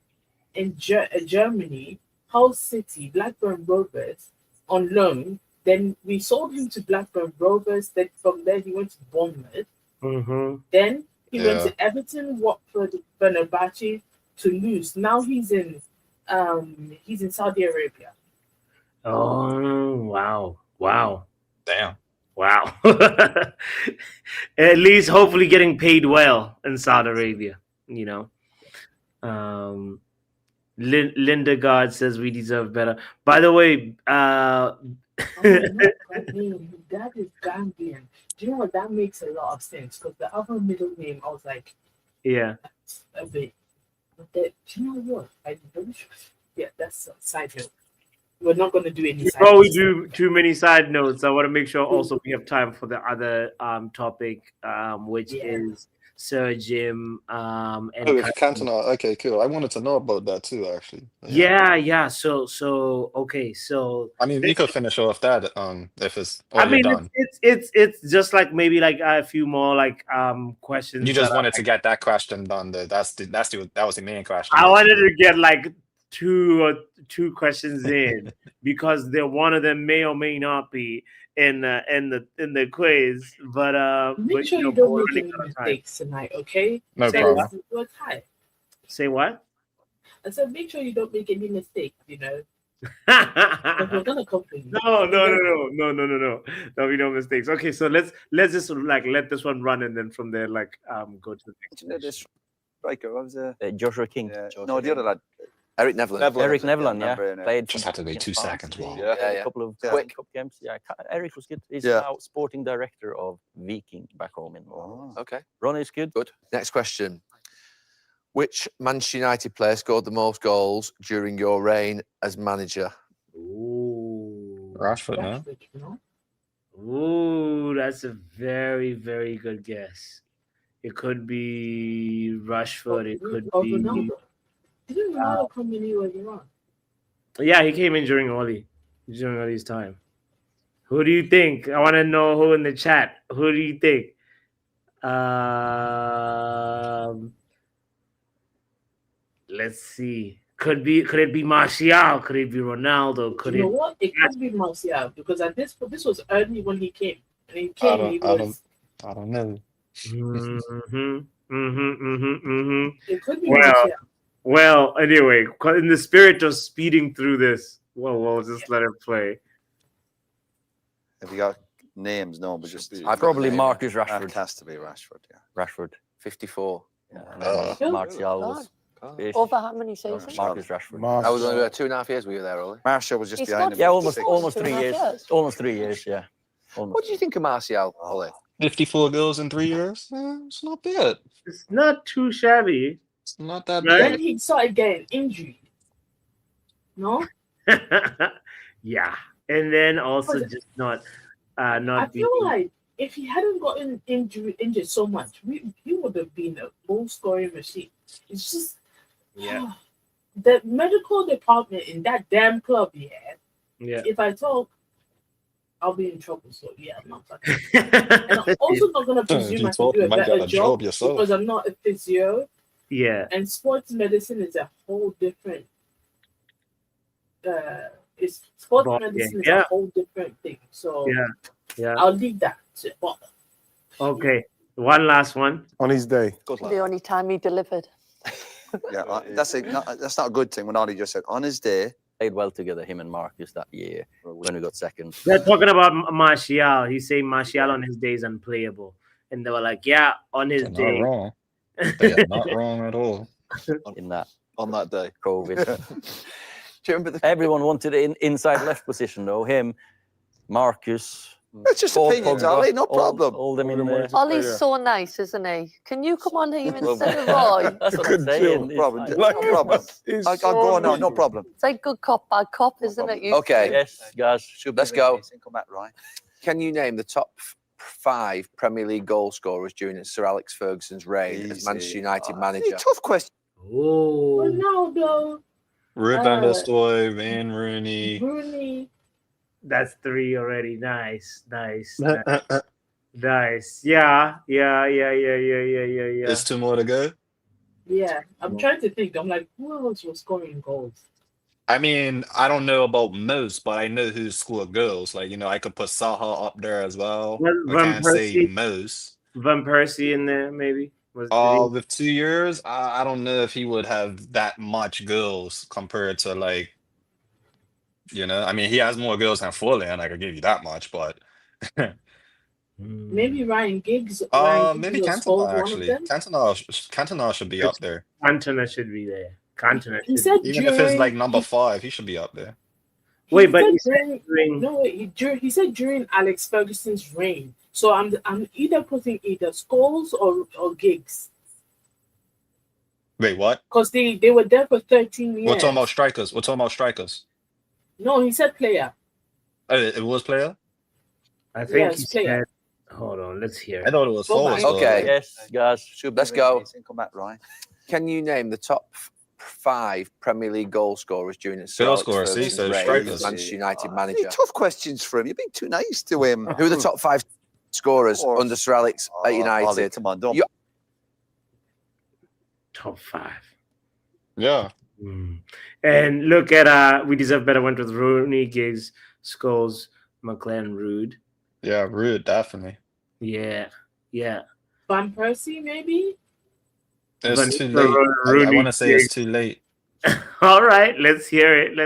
in Germany, Hull City, Blackburn Rovers on loan. Then we sold him to Blackburn Rovers. Then from there he went to Bournemouth. Mm-hmm. Then he went to Everton, Watford, Fenerbahce, Toulouse. Now he's in Saudi Arabia. Oh wow. Damn. Wow. At least hopefully getting paid well in Saudi Arabia, you know. Lindegaard says we deserve better. By the way, That is Gambian. Do you know what? That makes a lot of sense because the other middle name, I was like, yeah. a bit. But do you know what? I'm very sure. Yeah, that's a side note. We're not going to do any. Before we do too many side notes, I want to make sure also we have time for the other topic, which is Sir Jim and Cantona. Okay, cool. I wanted to know about that too, actually. Yeah. So okay. So I mean, we could finish off that if it's done. It's just like maybe like a few more like questions. You just wanted to get that question done. That was the main question. I wanted to get like two questions in because one of them may or may not be in the quiz, but make sure you don't make any mistakes tonight, okay? No problem. We're tired. Say what? I said make sure you don't make any mistakes, you know. We're gonna come for you. No, we no mistakes. Okay, so let's just like let this one run and then from there like go to the next. This striker, what was Joshua King. No, the other lad. Eric Nevland. Eric Nevland, yeah. Played. Just had to wait 2 seconds. Wow. A couple of quick cup games. Yeah, Eric was good. He's now sporting director of Viking back home in Norway. Okay. Ronnie's good. Good. Next question. Which Manchester United player scored the most goals during your reign as manager? Ooh. Rashford, no? Ooh, that's a very, very good guess. It could be Rashford. It could be Ronaldo. Didn't Ronaldo come in here earlier on? Yeah, he came in during Ollie's time. Who do you think? I want to know who in the chat. Who do you think? Let's see. Could it be Martial? Could it be Ronaldo? You know what? It could be Martial because at this was early when he came. And he came. I don't know. It could be Martial. Well, anyway, in the spirit of speeding through this, we'll just let it play. Have you got names? No, but just probably Marcus Rashford. It has to be Rashford, yeah. Rashford. 54. Yeah. Martial was over how many seasons? Marcus Rashford. I was only about 2.5 years. Were you there, Ollie? Martial was just behind him. Yeah, almost 3 years. Almost 3 years. Yeah. What do you think of Martial, Ollie? 54 goals in 3 years. It's not bad. It's not too shabby. It's not that Right? Then bad. he started getting injured. No? Yeah. And then also But- just not I not feel being like if he hadn't gotten injured so much, he would have been a goal scoring machine. It's just the medical department in that damn club, yeah. if I talk, I'll be in trouble. So yeah, I'm not talking. And I'm also not gonna presume you I can talk, do you a might get better a job job yourself. because I'm not a physio, Yeah. and sports medicine is a whole different. Sports Ball medicine game, is yeah. a whole different thing. So Yeah. I'll leave that. But Okay. One last one. On his day. Good luck. The only time he delivered. Yeah, that's not a good thing when Ollie just said on his day. Played well together, him and Marcus, that year when we got second. They're talking about Martial. He's saying Martial on his day is unplayable. And they were like, yeah, on his They're not day. wrong. They are not wrong at all. In that On that day. COVID. Do you remember the? Everyone wanted it in inside left position though. Him, Marcus. It's just Paul opinions, Pogba, Ollie, no problem. All them in there. Ollie's so nice, isn't he? Can you come on here instead of Roy? That's what I'm Good saying. deal. Problem. It's No fine. problem. He's I'll so go on now, no neat. problem. It's like good cop, bad cop, isn't it? You Okay. Yes, guys. Let's go. Come back, right? Can you name the top 5 Premier League goal scorers during Sir Alex Ferguson's reign as Easy. Manchester United Oh, manager? tough question. Oh. Ronaldo, Ruud van der Stooy, Wayne Rooney. Rooney. That's 3 already. Nice. Nice. Nice. Yeah. There's 2 more to go. Yeah, I'm trying to think. I'm like, who else was scoring goals? I mean, I don't know about most, but I know who scored goals. Like, I could put Saha up there as well. Well, I Van can't say Persie. most. Van Persie in there, maybe. Did he- With 2 years, I don't know if he would have that much goals compared to I mean, he has more goals than Foley, and I could give you that much, but Maybe Ryan Giggs. maybe was Cantona one of actually. them. Cantona should be up there. Cantona should be there. Cantona He should said be. Even if it's like number 5, he should be up there. Wait, but he said said during- he said during Alex Ferguson's reign. So I'm either putting either Scholes or Giggs Wait, what? because they were there for 13 years. We're talking about strikers. No, he said player. Oh, it was player? I think Yes, he player. said, hold on, let's hear I it. thought it was Go forward. back. Okay. Yes, guys. Let's go. Come back, right? Can you name the top 5 Premier League goal scorers during Sir Goal Alex scorers, see, Ferguson's so reign strikers. as Manchester United Any manager? tough questions for him. You're being too nice to him. Who are the top 5 scorers Or- under Sir Alex at Ollie, United? come on, don't. You- Top 5. Yeah. And look at we deserve better went with Rooney, Giggs, Scholes, McLaren, Rude. Yeah, Ruud, definitely. Yeah. Van Persie, maybe. It's Van too Nistelrooy, late. I Rooney, want to say it's Giggs. too late. All right, let's hear it.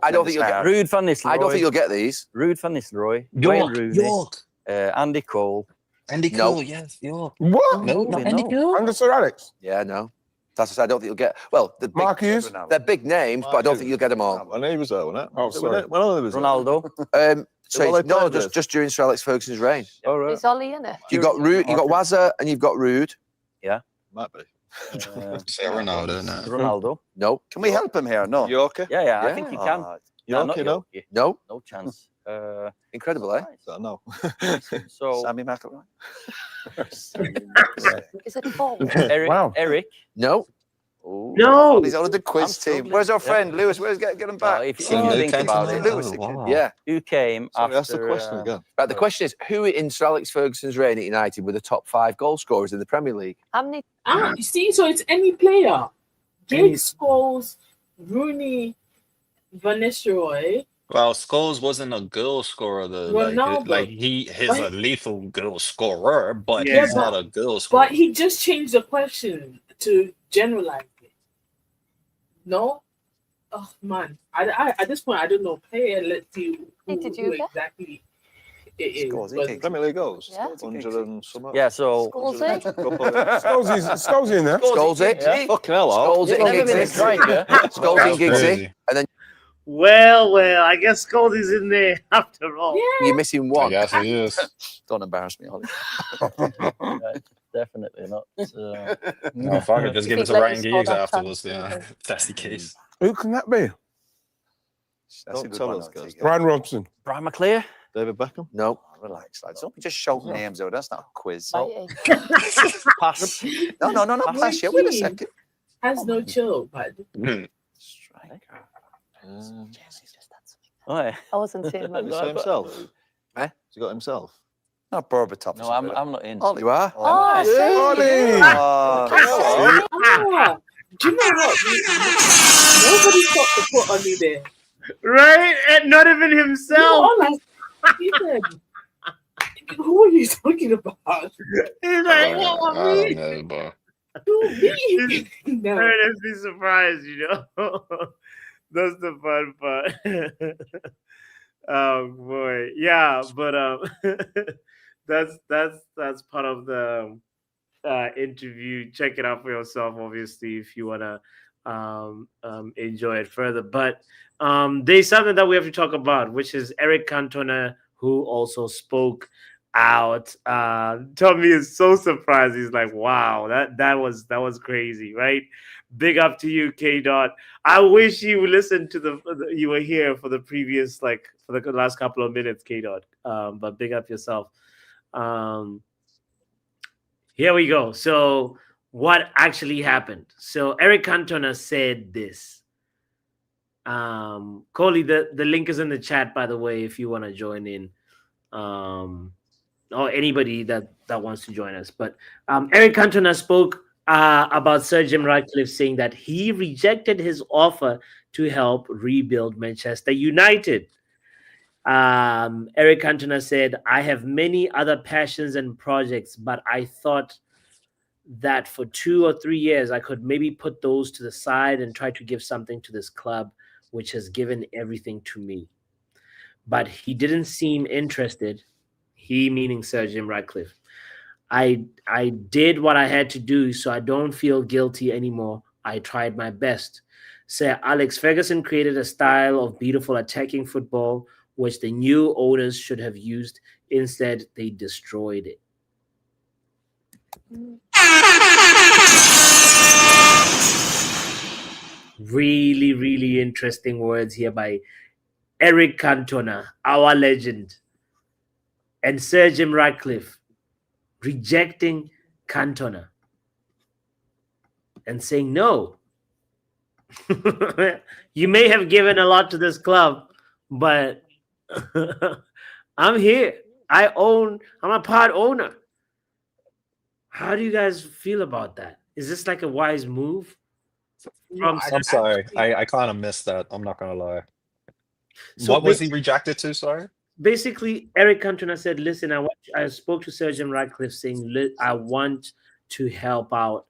I don't think you'll get. Ruud van Nistelrooy. I don't think you'll get these. Ruud van Nistelrooy. Wayne Rooney. York. Andy Cole. Andy No. Cole, yes, York. What? No, not Maybe Andy no. Cole. Under Sir Alex. Yeah, no. That's what I said. I don't think you'll get. Well, Mark Hughes. they're big names, but I don't think you'll get them all. When he was there, wasn't it? Oh, sorry. When Ollie was there. Ronaldo. So Well, they no, played just during Sir Alex Ferguson's reign. All right. Is Ollie in it? You've got Ruud, you've got Wazza, and you've got Ruud. Might be. Say Ronaldo, no. Ronaldo. No, Can we help him here? No. Yorker? Yeah, I Yeah. think he can. Ah, No, not Yorkie, no? Yorkie. no. No chance. Incredible, eh? So, no. So Sammy McIlroy. Is it forward? Eric. Wow. Eric. No. No. He's on the quiz I'm team. struggling. Where's our Yeah. friend Lewis? Where's get him back? If you So think no about Cantona? it, Lewis Oh, again. wow. Yeah. who came Sorry, after? that's the question again. Right. The question is, who in Sir Alex Ferguson's reign at United were the top 5 goal scorers in the Premier League? How many? You see, so it's any player. Any- Giggs, Scholes, Rooney, Van Nistelrooy. Well, Scholes wasn't a goal scorer though. Ronaldo. He's But- a lethal goal scorer, but Yeah, he's but- not a goal scorer. But he just changed the question to generalize it. No? Oh, man. I at this point, I don't know. Player, let's see Hey, who, did you who get? exactly it is. Scores, he But kicks. Premier League goals? Yeah. 100 and some odd. Yeah, so Scholesy? Scholesy in there. Scholes it. Yeah. Fucking hell, Scholes it You've and never been a Giggs it. striker. Scholes and That's Giggs it. crazy. And then Well, I guess Cody's in there after all. You're missing I one. guess he is. Don't embarrass me, Ollie. Definitely not. No, fuck it. Just give it to Let Ryan you score Giggs that afterwards. chance, Yeah, maybe. if that's the case. Who can that be? That's a Don't good tell one, us, I'll guys. take it. Brian Robson. Brian McClear. David Beckham. No. Oh, relax, lads. Don't be just shouting names out. That's not a quiz. Mighty. Pass. No, not pass you. Wait a second. Has no chill, bud. Striker. Oh, yeah. I wasn't saying Did he that. say himself? Eh? Has he got himself? Not Berbatov. No, I'm not in. Ollie, you are? Oh, Ollie! Oh, Ah, do you know what? Nobody thought to put Ollie there. Right? And not even No, himself. all he said, who are you talking about? He's like, I what don't me? know, but Who me? No. Ernest be surprised, That's the fun part. Oh boy, yeah, but that's part of the interview. Check it out for yourself, obviously, if you wanna enjoy it further. But there's something that we have to talk about, which is Eric Cantona, who also spoke out. Tommy is so surprised. He's like, "Wow, that was crazy, right?" Big up to you, K. Dot. I wish you listened to you were here for the previous, like, for the last couple of minutes, K. Dot. But big up yourself. Here we go. So, what actually happened? So, Eric Cantona said this. Coley, the link is in the chat, by the way, if you want to join in. Or anybody that wants to join us. But Eric Cantona spoke about Sir Jim Ratcliffe, saying that he rejected his offer to help rebuild Manchester United. Eric Cantona said, "I have many other passions and projects, but I thought that for 2 or 3 years I could maybe put those to the side and try to give something to this club, which has given everything to me." But he didn't seem interested. He meaning Sir Jim Ratcliffe. I did what I had to do, so I don't feel guilty anymore. I tried my best. Sir Alex Ferguson created a style of beautiful attacking football, which the new owners should have used. Instead, they destroyed it. Really, really interesting words here by Eric Cantona, our legend, and Sir Jim Ratcliffe rejecting Cantona and saying, "No, you may have given a lot to this club, but I'm here. I'm a part owner." How do you guys feel about that? Is this like a wise move? No, I'm sorry. I kind of missed that. I'm not gonna lie. So What was he rejected to? Sorry. Basically, Eric Cantona said, "Listen, I spoke to Sir Jim Ratcliffe saying, I want to help out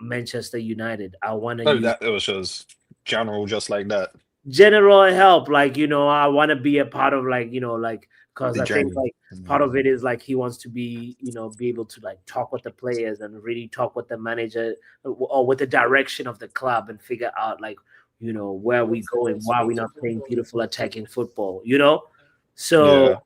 Manchester United. I want to use It was just general, just like that. general help. Like, I want to be a part of, like, because The I think, journey. like, part of it is, like, he wants to be able to, like, talk with the players and really talk with the manager or with the direction of the club and figure out, like, where we going, why we not playing beautiful attacking football, So, Yeah.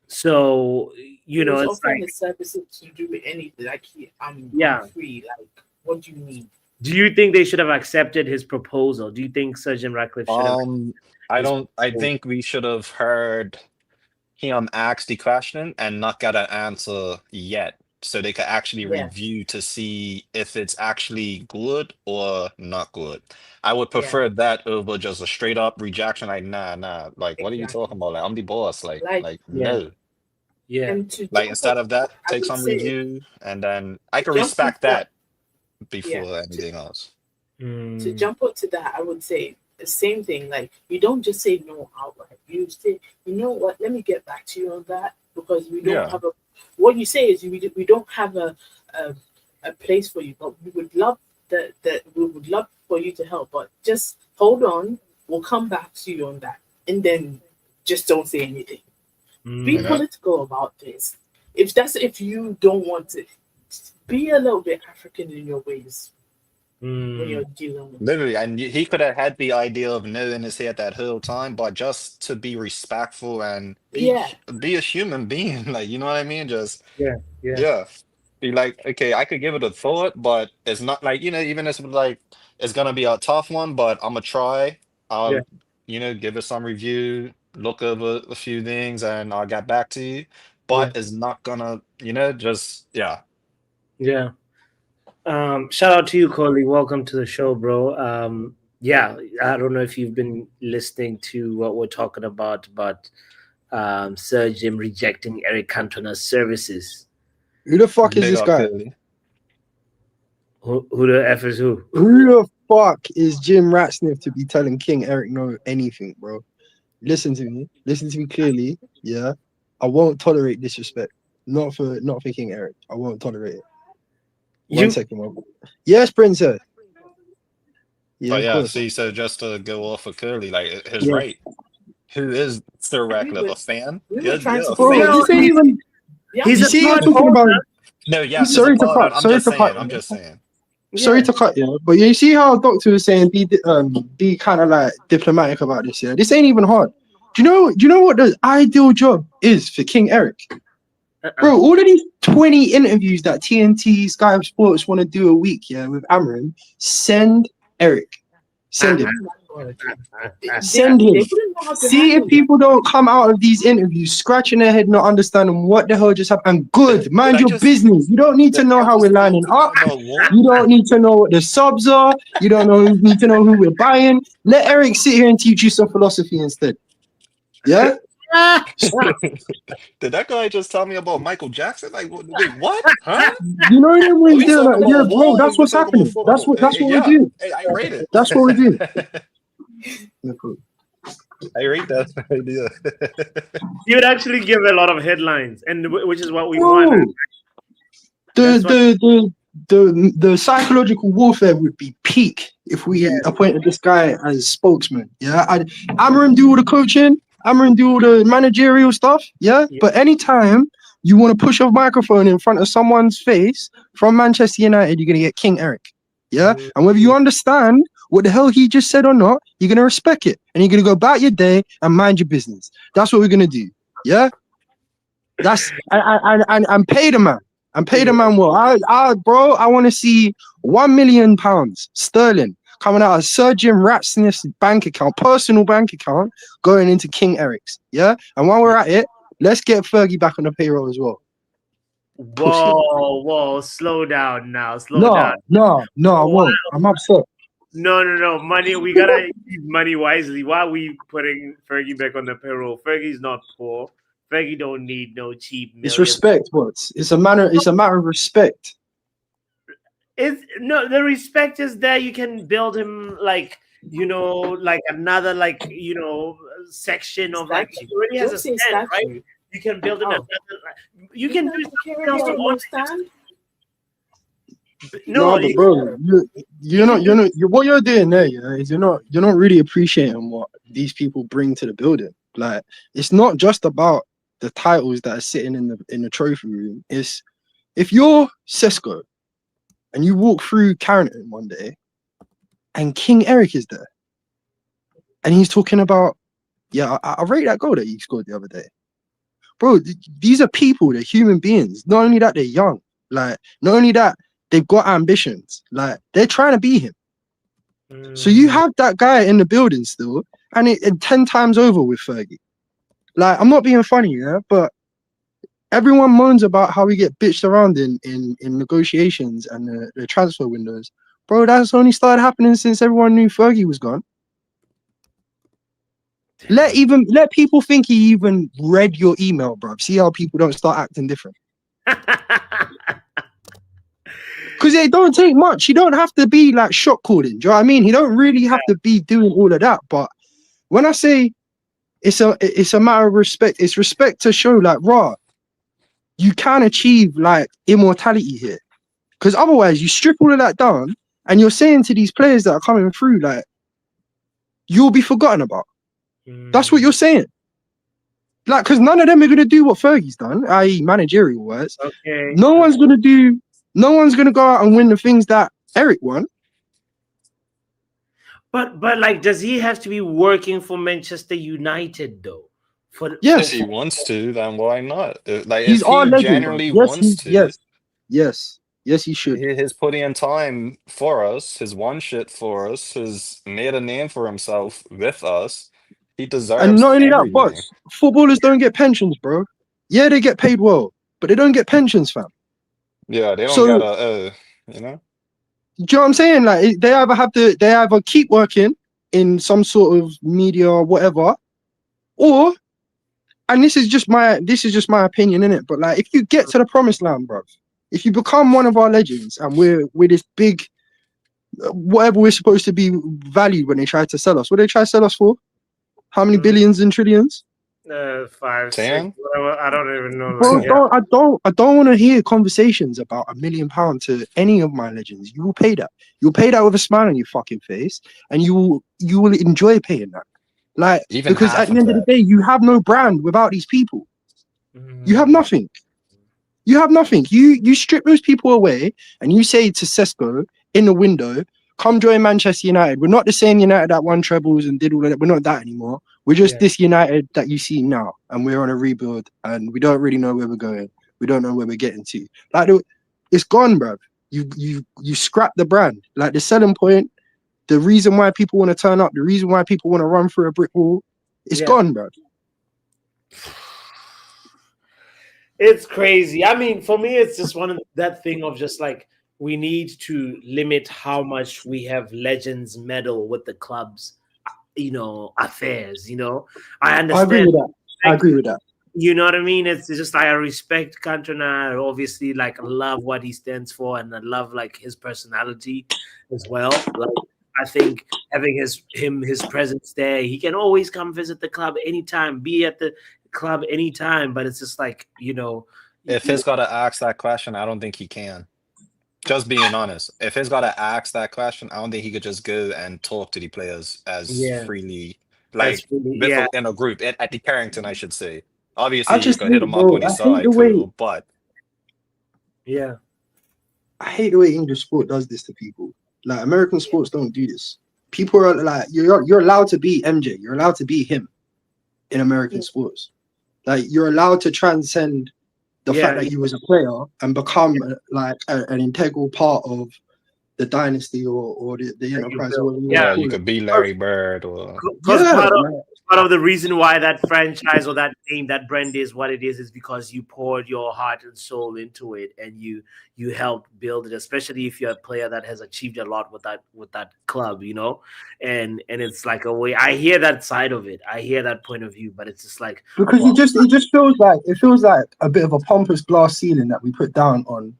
so He was it's offering like, the services to do anything. Like, I'm free. Like, what do you need? do you think they should have accepted his proposal? Do you think Sir Jim Ratcliffe should have? I think we should have heard him ask the question and not got an answer yet, so they could actually review to see if it's actually good or not good. I would prefer that over just a straight up rejection. Like, nah. Like, what are you talking about? Like, I'm the boss. Like no. Yeah. And Like, instead of that, I take would some say- review, and then I can Jump respect into that before anything else. To jump onto that, I would say the same thing. Like, you don't just say no outright. You say, you know what? Let me get back to you on that, because we don't have a. What you say is we don't have a place for you, but we would love for you to help. But just hold on. We'll come back to you on that, and then just don't say anything. Be political about this. If you don't want it, be a little bit African in your ways. when you're dealing with. Literally, and he could have had the idea of knowing his head that whole time, but just to be respectful and Yeah. be a human being, like you know what I mean? Just Yeah. yeah, be like, okay, I could give it a thought, but it's not like even if it's like it's gonna be a tough one, but I'm gonna try. Yeah. I'll give it some review, look over a few things, and I'll get back to you. Yeah. But it's not gonna, just yeah. Yeah. Shout out to you, Coley. Welcome to the show, bro. Yeah, I don't know if you've been listening to what we're talking about, but Sir Jim rejecting Eric Cantona's services. Who the fuck is Big this up, guy? Philly. Who the F is who? Who the fuck is Jim Ratsniff to be telling King Eric no anything, bro? Listen to me clearly. Yeah, I won't tolerate disrespect. Not for King Eric. I won't tolerate it. One second, man. Yes, Princess. Yeah, But of yeah, course. see, so just to go off of Curly, like his Yeah. right. Who is Sir Ratcliffe? A fan? we were Yeah, trying to Bro, figure this ain't even. He's You a see, smart you're talking about. No, yes, Sorry it's a to part. cut. Sorry to cut. I'm just saying. Sorry to cut you, but you see how Doctor was saying be kind of like diplomatic about this. Yeah, this ain't even hard. Do you know what the ideal job is for King Eric? Bro, all of these 20 interviews that TNT, Sky Sports want to do a week, yeah, with Amarin, send Eric. Send him. Send him. See if people don't come out of these interviews scratching their head, not understanding what the hell just happened. And good, mind your business. You don't need to know how we're lining up. You don't need to know what the subs are. You don't need to know who we're buying. Let Eric sit here and teach you some philosophy instead. Yeah? Did that guy just tell me about Michael Jackson? Like, wait, what? Huh? You know what we're We doing? talking Yeah, about bro, war, that's we what's talking happening. about That's football? what we're Yeah. doing. Hey, I rate it. That's what we're doing. I rate that idea. You would actually give a lot of headlines, and which is what we Bro, want. the psychological warfare would be peak if we appointed this guy as spokesman. Yeah, Amarin do all the coaching, Amarin do all the managerial stuff. Yeah, but anytime you want to push a microphone in front of someone's face from Manchester United, you're gonna get King Eric. Yeah, and whether you understand what the hell he just said or not, you're gonna respect it, and you're gonna go about your day and mind your business. That's what we're gonna do. Yeah, that's and pay the man. And pay the man well. Bro, I want to see £1 million sterling coming out of Sir Jim Ratsniff's bank account, personal bank account, going into King Eric's. Yeah, and while we're at it, let's get Fergie back on the payroll as well. Whoa, slow down now. Slow down. No, I won't. I'm upset. No. Money, we gotta use money wisely. Why are we putting Fergie back on the payroll? Fergie's not poor. Fergie don't need no cheap millions. It's respect, but it's a matter of respect. The respect is there. You can build him like another section of like he already has a stand, right? You can build him another. You can do something else to understand. No, but bro, what you're doing there, is you're not really appreciating what these people bring to the building. Like, it's not just about the titles that are sitting in the trophy room. Is if you're Sesko and you walk through Carrington one day and King Eric is there and he's talking about, I rate that goal that he scored the other day. Bro, these are people, they're human beings. Not only that, they're young. Like, not only that, they've got ambitions. Like, they're trying to be him. So you have that guy in the building still, and it 10 times over with Fergie. Like, I'm not being funny, but everyone moans about how we get bitched around in negotiations and the transfer windows. Bro, that's only started happening since everyone knew Fergie was gone. Let people think he even read your email, bro. See how people don't start acting different. Because it don't take much. You don't have to be like shot calling. Do you know what I mean? He don't really have to be doing all of that. But when I say it's a matter of respect, it's respect to show like, you can achieve like immortality here. Because otherwise you strip all of that down and you're saying to these players that are coming through, like, you'll be forgotten about. That's what you're saying. Like, because none of them are going to do what Fergie's done, i.e. managerial wise. Okay. No one's going to go out and win the things that Eric won. But like, does he have to be working for Manchester United though? If Yes, he wants to, then why not? Like, he's if our he legend, bro. genuinely Yes, wants to, yes, he should. he's putting in time for us, his won shit for us, has made a name for himself with us. He And deserves not only that, but everything. footballers don't get pensions, bro. Yeah, they get paid well, but they don't get pensions, fam. Yeah, they don't So, gotta, you know? do you know what I'm saying? Like, they either keep working in some sort of media or whatever, or, and this is just my opinion, innit? But like, if you get to the promised land, bro, if you become one of our legends, and we're this big, whatever we're supposed to be valued when they try to sell us, what they try to sell us for? How many billions and trillions? 5, 6, 10? whatever. I don't even know. Bro, Like, yeah. I don't want to hear conversations about £1 million to any of my legends. You will pay that. You'll pay that with a smile on your fucking face, and you will enjoy paying that. Like, Even because at half the of end of the that. day, you have no brand without these people. You have Mm. nothing. You have nothing. You strip those people away, and you say to Sesko in the window, "Come join Manchester United. We're not the same United that won trebles and did all of that. We're not that anymore. We're just Yeah. this United that you see now, and we're on a rebuild, and we don't really know where we're going. We don't know where we're getting to. Like, it's gone, bruv. You scrap the brand. Like, the selling point, the reason why people want to turn up, the reason why people want to run through a brick wall, it's Yeah. gone, bruv. It's crazy. I mean, for me, it's just one of that thing of just like, we need to limit how much we have legends meddle with the club's, affairs. I I agree understand. with that. I agree with that. You know what I mean? It's just like, I respect Cantona. I obviously, like, love what he stands for, and I love like his personality as well. Like, I think having his presence there, he can always come visit the club anytime, be at the club anytime. But it's just like, If he's gotta ask that question, I don't think he can. Just being honest. If he's gotta ask that question, I don't think he could just go and talk to the players as yeah, freely, that's like really, with yeah, in a group at the Carrington, I should say. I Obviously, you just could hit hate, him up bro. on his side, cool, but yeah. I hate the way English sport does this to people. Like, American sports don't do this. People are like, you're allowed to be MJ. You're allowed to be him in American sports. Like, you're allowed to transcend the fact Yeah, that you was a player and become an integral part of the dynasty or the that you enterprise, or built. whatever you want yeah, to Yeah, you call could it. be Larry Bird or because Yeah, part of the reason why that franchise or that name, that brand is what it is because you poured your heart and soul into it, and you helped build it. Especially if you're a player that has achieved a lot with that club, and it's like a way. I hear that side of it. I hear that point of view, but it's just like, because well, it just feels like a bit of a pompous glass ceiling that we put down on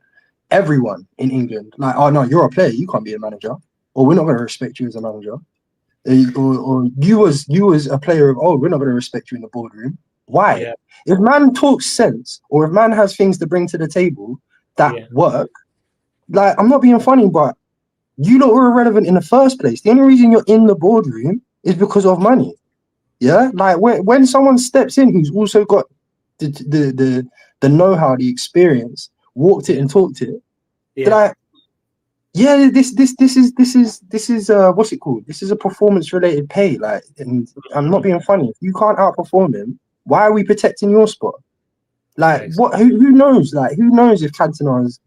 everyone in England. Like, oh no, you're a player, you can't be a manager, or we're not going to respect you as a manager. Or you was a player of old, we're not going to respect you in the boardroom. Why? yeah, If man talks sense, or if man has things to bring to the table that yeah, work, like, I'm not being funny, but you lot were irrelevant in the first place. The only reason you're in the boardroom is because of money. Yeah, like, when someone steps in who's also got the know-how, the experience, walked it and talked it, they're yeah. like, yeah, this is what's it called? This is a performance related pay. Like, and I'm not being funny. If you can't outperform him, why are we protecting your spot? Like, Thanks. what? Who knows? Like, who knows if Cantona is?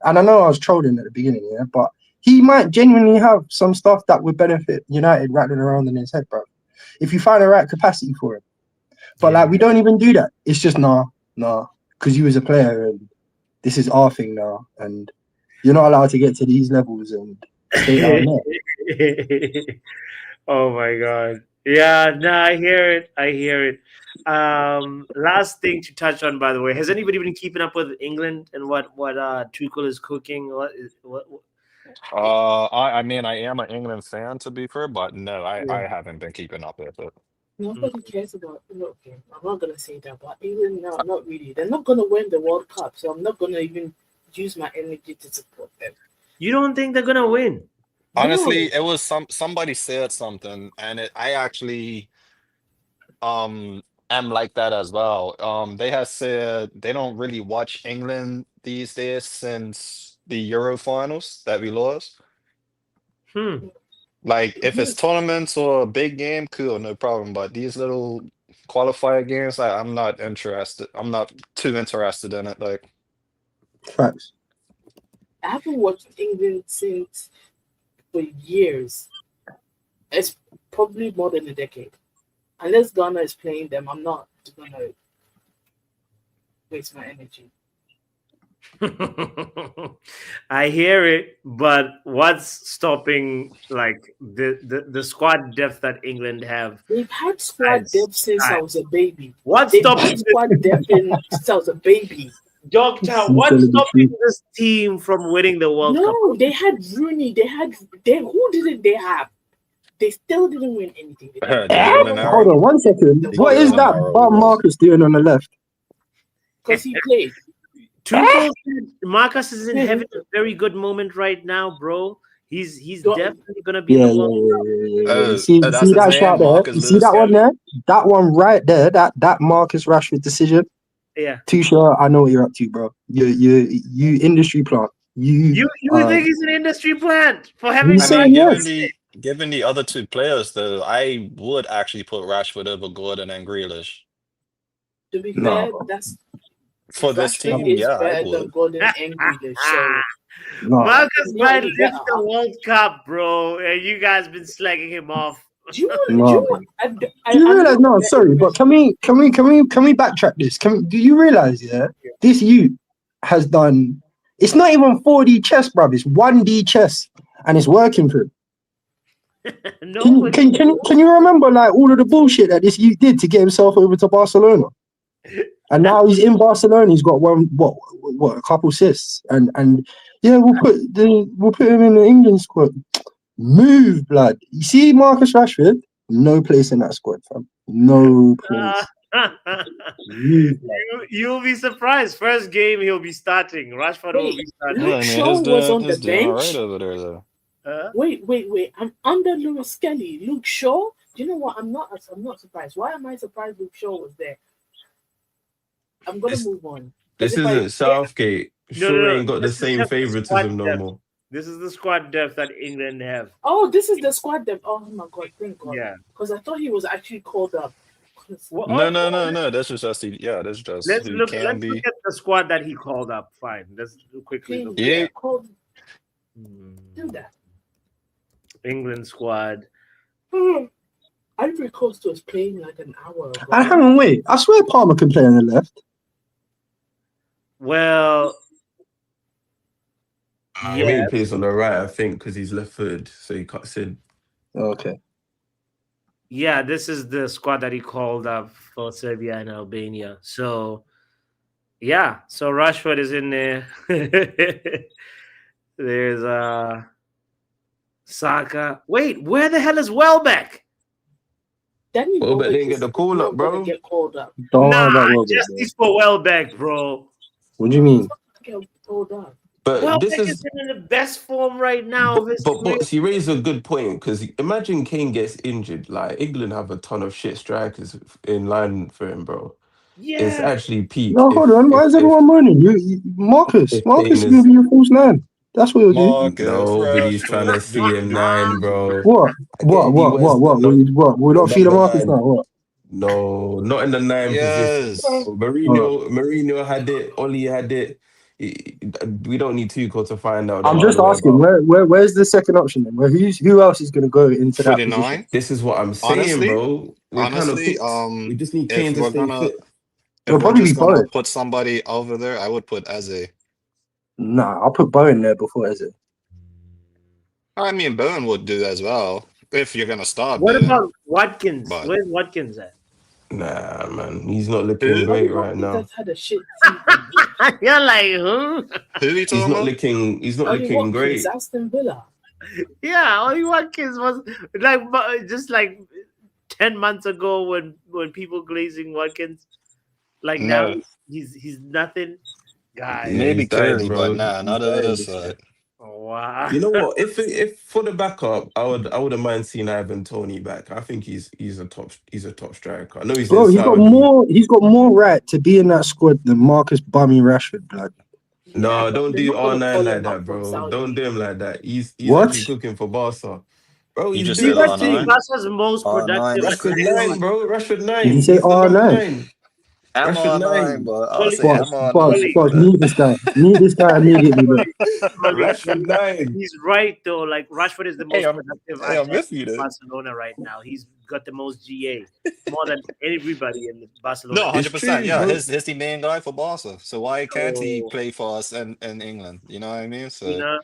And I know I was trolling at the beginning, yeah, but he might genuinely have some stuff that would benefit United rattling around in his head, bro. If you find the right capacity for him. But Yeah. like, we don't even do that. It's just nah, because you was a player and this is our thing now, and you're not allowed to get to these levels and stay down there. Oh my god. Yeah, no, I hear it. I hear it. Last thing to touch on, by the way, has anybody been keeping up with England and what Tuchel is cooking? What I mean, I am an England fan to be fair, but no, yeah. I haven't been keeping up with it. Nobody cares about. Okay, I'm not gonna say that, but even now, not really. They're not gonna win the World Cup, so I'm not gonna even use my energy to support them. You don't think they're gonna win? Honestly, it was somebody said something, and I actually am like that as well. They have said they don't really watch England these days since the Euro finals that we lost. Hmm. Like if it's tournaments or a big game, cool, no problem. But these little qualifier games, I'm not interested. I'm not too interested in it. Like, Facts. I haven't watched England since for years. It's probably more than a decade. Unless Ghana is playing them, I'm not gonna waste my energy. I hear it, but what's stopping like the squad depth that England have? They've had squad depth since I was a baby. What's They've stopping had squad depth since I was a baby. Doctor, what's stopping this team from winning the World Cup? No, they had Rooney. Who didn't they have? They still didn't win anything. Hold on 1 second. What is that bum Marcus doing on the left? Because he played. Tuchel said Marcus is in having a very good moment right now, bro. He's definitely gonna be in the World Cup. You see that shot there? You see that one there? That one right there, that Marcus Rashford decision. Yeah. Tuchel, I know what you're up to, bro. You industry plant. You think he's an industry plant for having given the other two players though, I would actually put Rashford over Gordon and Grealish. To be fair, that's for this team, yeah, I would. Gordon and Grealish, so Marcus might lift the World Cup, bro, and you guys been slagging him off. Do you realize? No, sorry, but can we backtrack this? Do you realize? Yeah, this youth has done. It's not even 4D chess, bruv. It's 1D chess, and it's working for him. Can you remember like all of the bullshit that this youth did to get himself over to Barcelona? And now he's in Barcelona. He's got a couple assists, and yeah, we'll put him in the England squad. Move, blood. You see Marcus Rashford? No place in that squad, fam. No place. You'll be surprised. First game he'll be starting. Rashford will be starting. Luke Shaw was on the bench. Right over there, though. Wait. I'm under Lewis Kelly. Luke Shaw. Do you know what? I'm not surprised. Why am I surprised Luke Shaw was there? I'm gonna move on. This isn't Southgate. No. Ain't got the same favoritism no more. This is the squad depth that England have. Oh, this is the squad depth. Oh my God, thank God. Yeah. Because I thought he was actually called up. No. That's just That's just let's look at the squad that he called up. Fine. Let's quickly look. Yeah. Do that. England squad. Ivory Coast was playing like an hour ago. I haven't wait. I swear Palmer can play on the left. Well, he maybe plays on the right, I think, because he's left-footed, so he cuts in. Okay. Yeah, this is the squad that he called up for Serbia and Albania. So, yeah. So Rashford is in there. There's Saka. Wait, where the hell is Welbeck? Welbeck didn't get the call up, bro. Get called up. Justice for Welbeck, bro. What do you mean? Get called up. But Welbeck this is in the best form right now. But he raised a good point, because imagine Kane gets injured. Like, England have a ton of shit strikers in line for him, bro. Yeah. It's actually peak. No, hold on. Why is everyone moaning? Marcus is going to be your false 9. That's what you'll do. Nobody's trying to see him 9, bro. What? We're not feeling Marcus now. What? No, not in the 9 position. Mourinho had it. Oli had it. We don't need Tuchel to find out. I'm just asking, where's the second option then? Who else is going to go into that position? This is what I'm saying, bro. We just need Kane to stay fit. If we're just gonna put somebody over there, I would put Eze. Nah, I'll put Bowen there before Eze. I mean, Bowen would do as well if you're gonna start. What about Watkins? Where's Watkins at? Nah, man, he's not looking great right now. Had a shit You're like, who? He's not looking great. Aston Villa. Yeah, Ollie Watkins was just like 10 months ago when people glazing Watkins. Like now he's nothing. Guys, maybe Curly, but not of this side. Wow. You know what? If for the backup, I wouldn't mind seeing Ivan Toney back. I think he's a top striker. I know he's got more right to be in that squad than Marcus Bummy Rashford, blood. No, don't do R9 like that, bro. Don't do him like that. He's actually cooking for Barca. Bro, You he's just He's said doing his actually R9. thing. Barca's most R9 productive is Rashford crazy. 9. 9, bro. Rashford Did you 9. say He's the number R9? 9. I'm Rashford R9, 9. but I would Fully, say Boss, boss, fully, MR9, boss, but mute this guy. Mute this guy immediately, bro. fully, Rashford 9. he's right though. Like Rashford is the hey, most productive I'm asset with you in there. Barcelona right now. He's got the most GA, more than everybody in Barcelona. No, It's 100%. true, Yeah, bro. he's the main guy for Barca. So why can't he So, play for us in England? You know what I mean? you So know,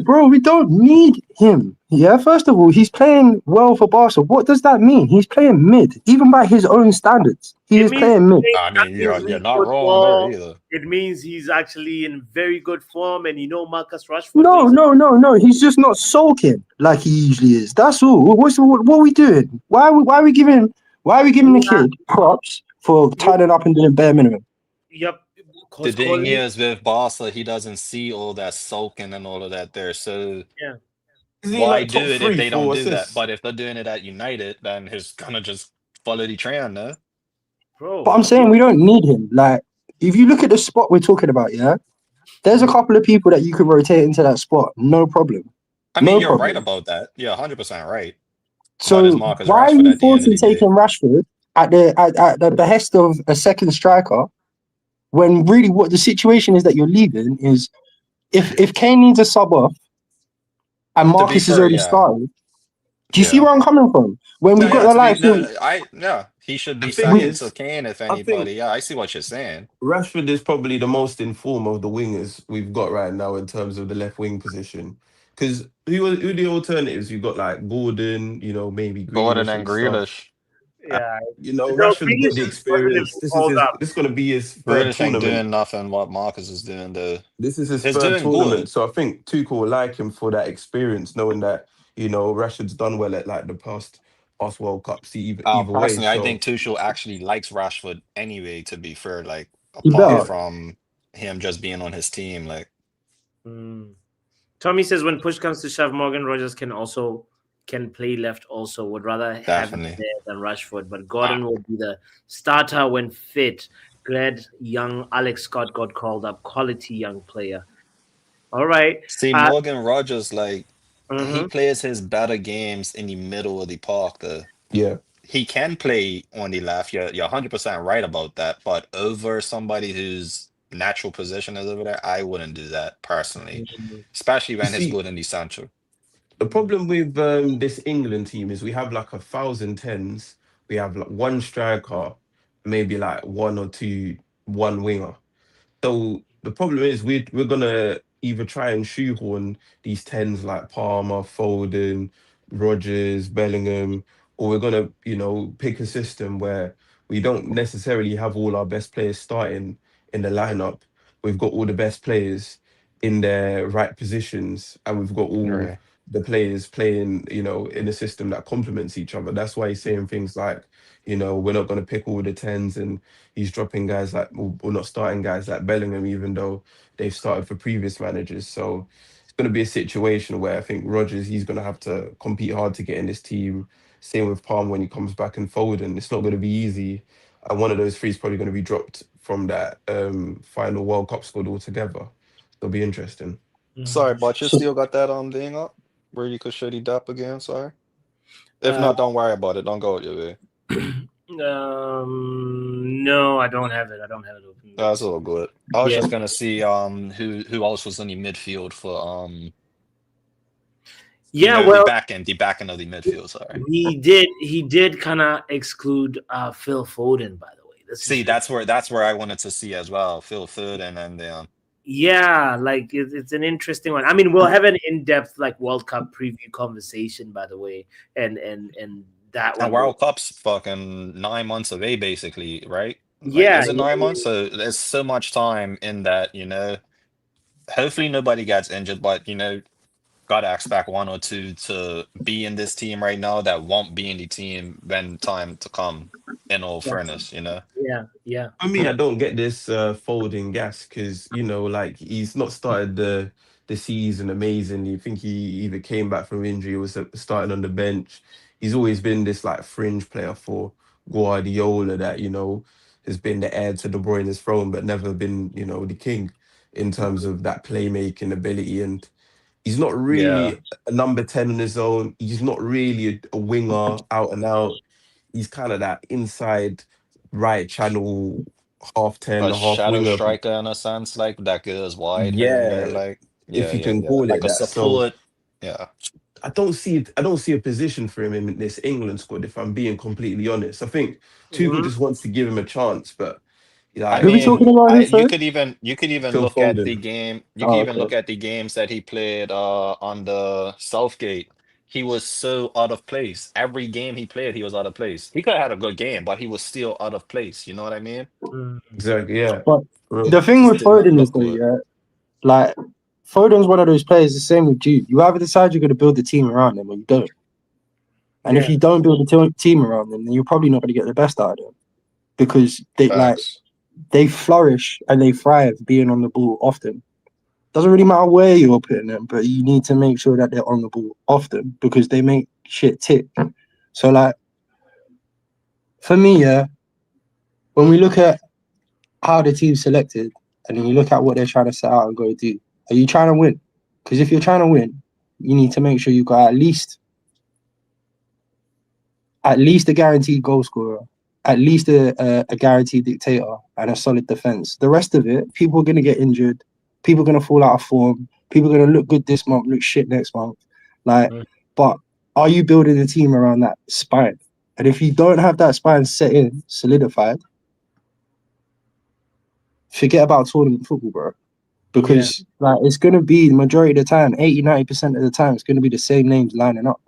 Bro, we don't need him. Yeah, first of all, he's playing well for Barca. What does that mean? He's playing mid, even by his own standards. He it is means playing mid. I mean, Champions you're League not wrong there football. either. It means he's actually in very good form, and Marcus Rashford. No, no, no, no. He's just not sulking like he usually is. That's all. What are we doing? Why are we giving the kid props for turning up and doing bare minimum? Yep. The thing is, with Barca, he doesn't see all that sulking and all of that there. So Yeah. Isn't he why like do top it if 3 they don't for do that? assists? But if they're doing it at United, then he's gonna just follow the trend, no? Bro. But I'm saying we don't need him. Like, if you look at the spot we're talking about, yeah, there's a couple of people that you can rotate into that spot. No problem. I mean, No you're right problem. about that. You're 100% right. But it's So Marcus why are Rashford you at the end of forcing the day. taking Rashford at the behest of a second striker when really what the situation is that you're leaving is if Kane needs a sub off and To be Marcus is fair, already yeah. started, do you see Yeah. where I'm coming from? When we've got Yeah, the to be likes of he should The be thing second to is, Kane if I anybody. think Yeah, I see what you're saying. Rashford is probably the most in form of the wingers we've got right now in terms of the left wing position. Because who are the alternatives? You've got like Gordon, maybe Gordon Grealish and and stuff. Grealish. Yeah. No, Rashford's got Grealish the is positive experience. to hold up. This is going to be his third Grealish ain't tournament. doing nothing what Marcus is doing though. This is his He's third doing good. tournament, so I think Tuchel will like him for that experience, knowing that Rashford's done well at like the past World Cups. Either way, Personally, I so think Tuchel actually likes Rashford anyway, to be fair. Like, he apart better. yeah, from him just being on his team, like, Mm. Tommy says when push comes to shove, Morgan Rogers can play left also. Would rather have him definitely. there than Rashford, but Gordon will be the starter when fit. Glad young Alex Scott got called up. Quality young player. All right. See, Uh, Morgan Rogers, like, he mhm. plays his better games in the middle of the park, though. yeah. He can play on the left. You're 100% right about that. But over somebody whose natural position is over there, I wouldn't do that personally, especially You when he's see, good in the central. the problem with this England team is we have like 1,010s. We have like one striker, maybe like one winger. So the problem is we're gonna either try and shoehorn these tens like Palmer, Foden, Rogers, Bellingham, or we're gonna pick a system where we don't necessarily have all our best players starting in the lineup. We've got all the best players in their right positions, and we've got all Right. the players playing, in a system that complements each other. That's why he's saying things like, we're not going to pick all the tens, and he's dropping guys like, or not starting guys like Bellingham, even though they've started for previous managers. So it's going to be a situation where I think Rodgers, he's going to have to compete hard to get in this team. Same with Palm when he comes back and Foden. It's not going to be easy. And one of those three is probably going to be dropped from that final World Cup squad altogether. It'll be interesting. Sorry, but you So still got that thing up where you could show the dap again. Sorry. If Uh, not, don't worry about it. Don't go out your way. no, I don't have it. I don't have it open. That's all good. I was Yeah. just gonna see who else was in the midfield for Yeah, the well, back end of the midfield. Sorry. he did kind of exclude Phil Foden, by the way. This See, is that's where I wanted to see as well. Phil Food and then yeah, like it's an interesting one. I mean, we'll have an in-depth like World Cup preview conversation, by the way, and that and one will, World Cup's fucking 9 months away, basically, right? Like, yeah, is it yeah, 9 months? So there's so much time in that, hopefully nobody gets injured, but gotta expect one or two to be in this team right now that won't be in the team when time to come, in all fairness, yeah, yeah. For me, I don't get this folding gas because like he's not started the season amazingly. I think he either came back from injury or was starting on the bench. He's always been this like fringe player for Guardiola that has been the heir to De Bruyne's throne, but never been the king in terms of that playmaking ability. And He's not Yeah. really a number 10 on his own. He's not really a winger out and out. He's kind of that inside right channel, half 10, A half shadow winger. striker in a sense, like that goes wide here and there, Yeah, like if you can call like it a that. So support. Yeah. I don't see it. I don't see a position for him in this England squad. If I'm being completely honest, I think Tuchel Mhm. just wants to give him a chance. But I like, Who are we talking mean, about here, you sorry? could even Phil look at the Foden. game. You can Oh, even okay. look at the games that he played on the Southgate. He was so out of place. Every game he played, he was out of place. He could have had a good game, but he was still out of place. You know what I mean? Exactly. Yeah. But Bro, the thing just with did not Foden is look though, good. yeah, like Foden's one of those players. The same with Jude. You either decide you're going to build the team around him, or you don't. And if Yeah. you don't build the team around them, then you're probably not going to get the best out of them because Facts. they flourish and they thrive being on the ball often. Doesn't really matter where you're putting them, but you need to make sure that they're on the ball often because they make shit tick. So like for me, yeah, when we look at how the team's selected and then you look at what they're trying to set out and go do, are you trying to win? Because if you're trying to win, you need to make sure you've got at least a guaranteed goal scorer, at least a guaranteed dictator, and a solid defense. The rest of it, people are going to get injured. People are going to fall out of form. People are going to look good this month, look shit next month. Like, but are you building a team around that spine? And if you don't have that spine solidified, forget about tournament football, bro. Because like it's going to be the majority of the time, 80-90% of the time, it's going to be the same names lining up.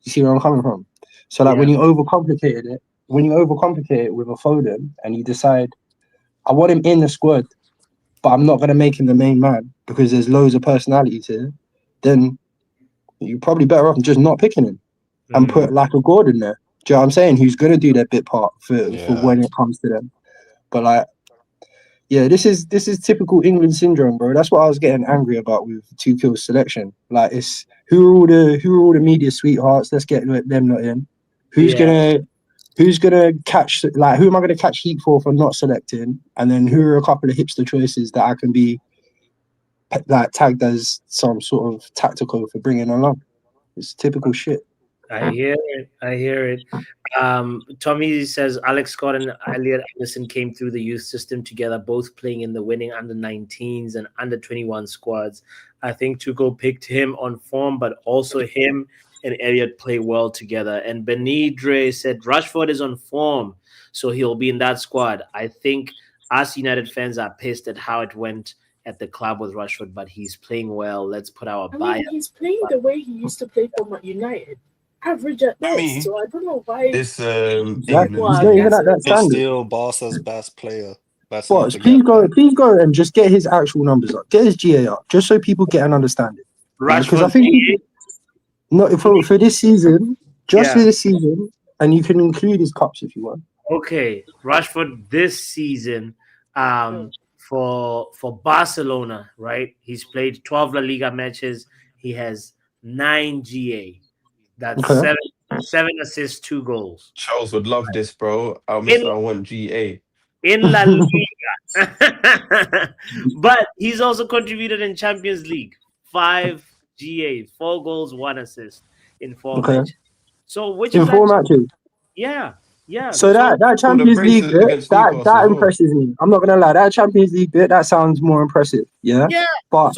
You see where I'm coming from? So like when you overcomplicate it with a Foden and you decide, I want him in the squad, but I'm not going to make him the main man because there's loads of personalities here, then you're probably better off just not picking him and put like a Gordon there. Do you know what I'm saying? Who's going to do their bit part for when it comes to them. But like, yeah, this is typical England syndrome, bro. That's what I was getting angry about with Tuchel's selection. Like, it's who are all the media sweethearts? Let's get them not in. Who's gonna catch, like, who am I gonna catch heat for not selecting? And then who are a couple of hipster choices that I can be like tagged as some sort of tactical for bringing along? It's typical shit. I hear it. Tommy says Alex Scott and Elliot Anderson came through the youth system together, both playing in the winning under 19s and under 21 squads. I think Tuchel picked him on form, but also him and Elliot play well together. And Benidre said Rashford is on form, so he'll be in that squad. I think us United fans are pissed at how it went at the club with Rashford, but he's playing well. Let's put our bias. He's playing the way he used to play for Man United. Average at best. So I don't know why. This Exactly. England He's not team. even at that He's standard. still Barca's best player. Let's But not forget that. please go and just get his actual numbers up. Get his GA up, just so people get an understanding. Because I Rashford's think for this season, for this season, and you can include his cups if you want. Okay, Rashford this season, for Barcelona, right? He's played 12 La Liga matches. He has 9 GA. That's seven assists, 2 goals. Charles would love this, bro. I want GA in La Liga. But he's also contributed in Champions League. 5 GA, 4 goals, 1 assist in 4 matches. So which in is 4 matches. Yeah. So that Champions League bit, that impresses me. I'm not gonna lie, that Champions League bit, that sounds more impressive. Yeah. But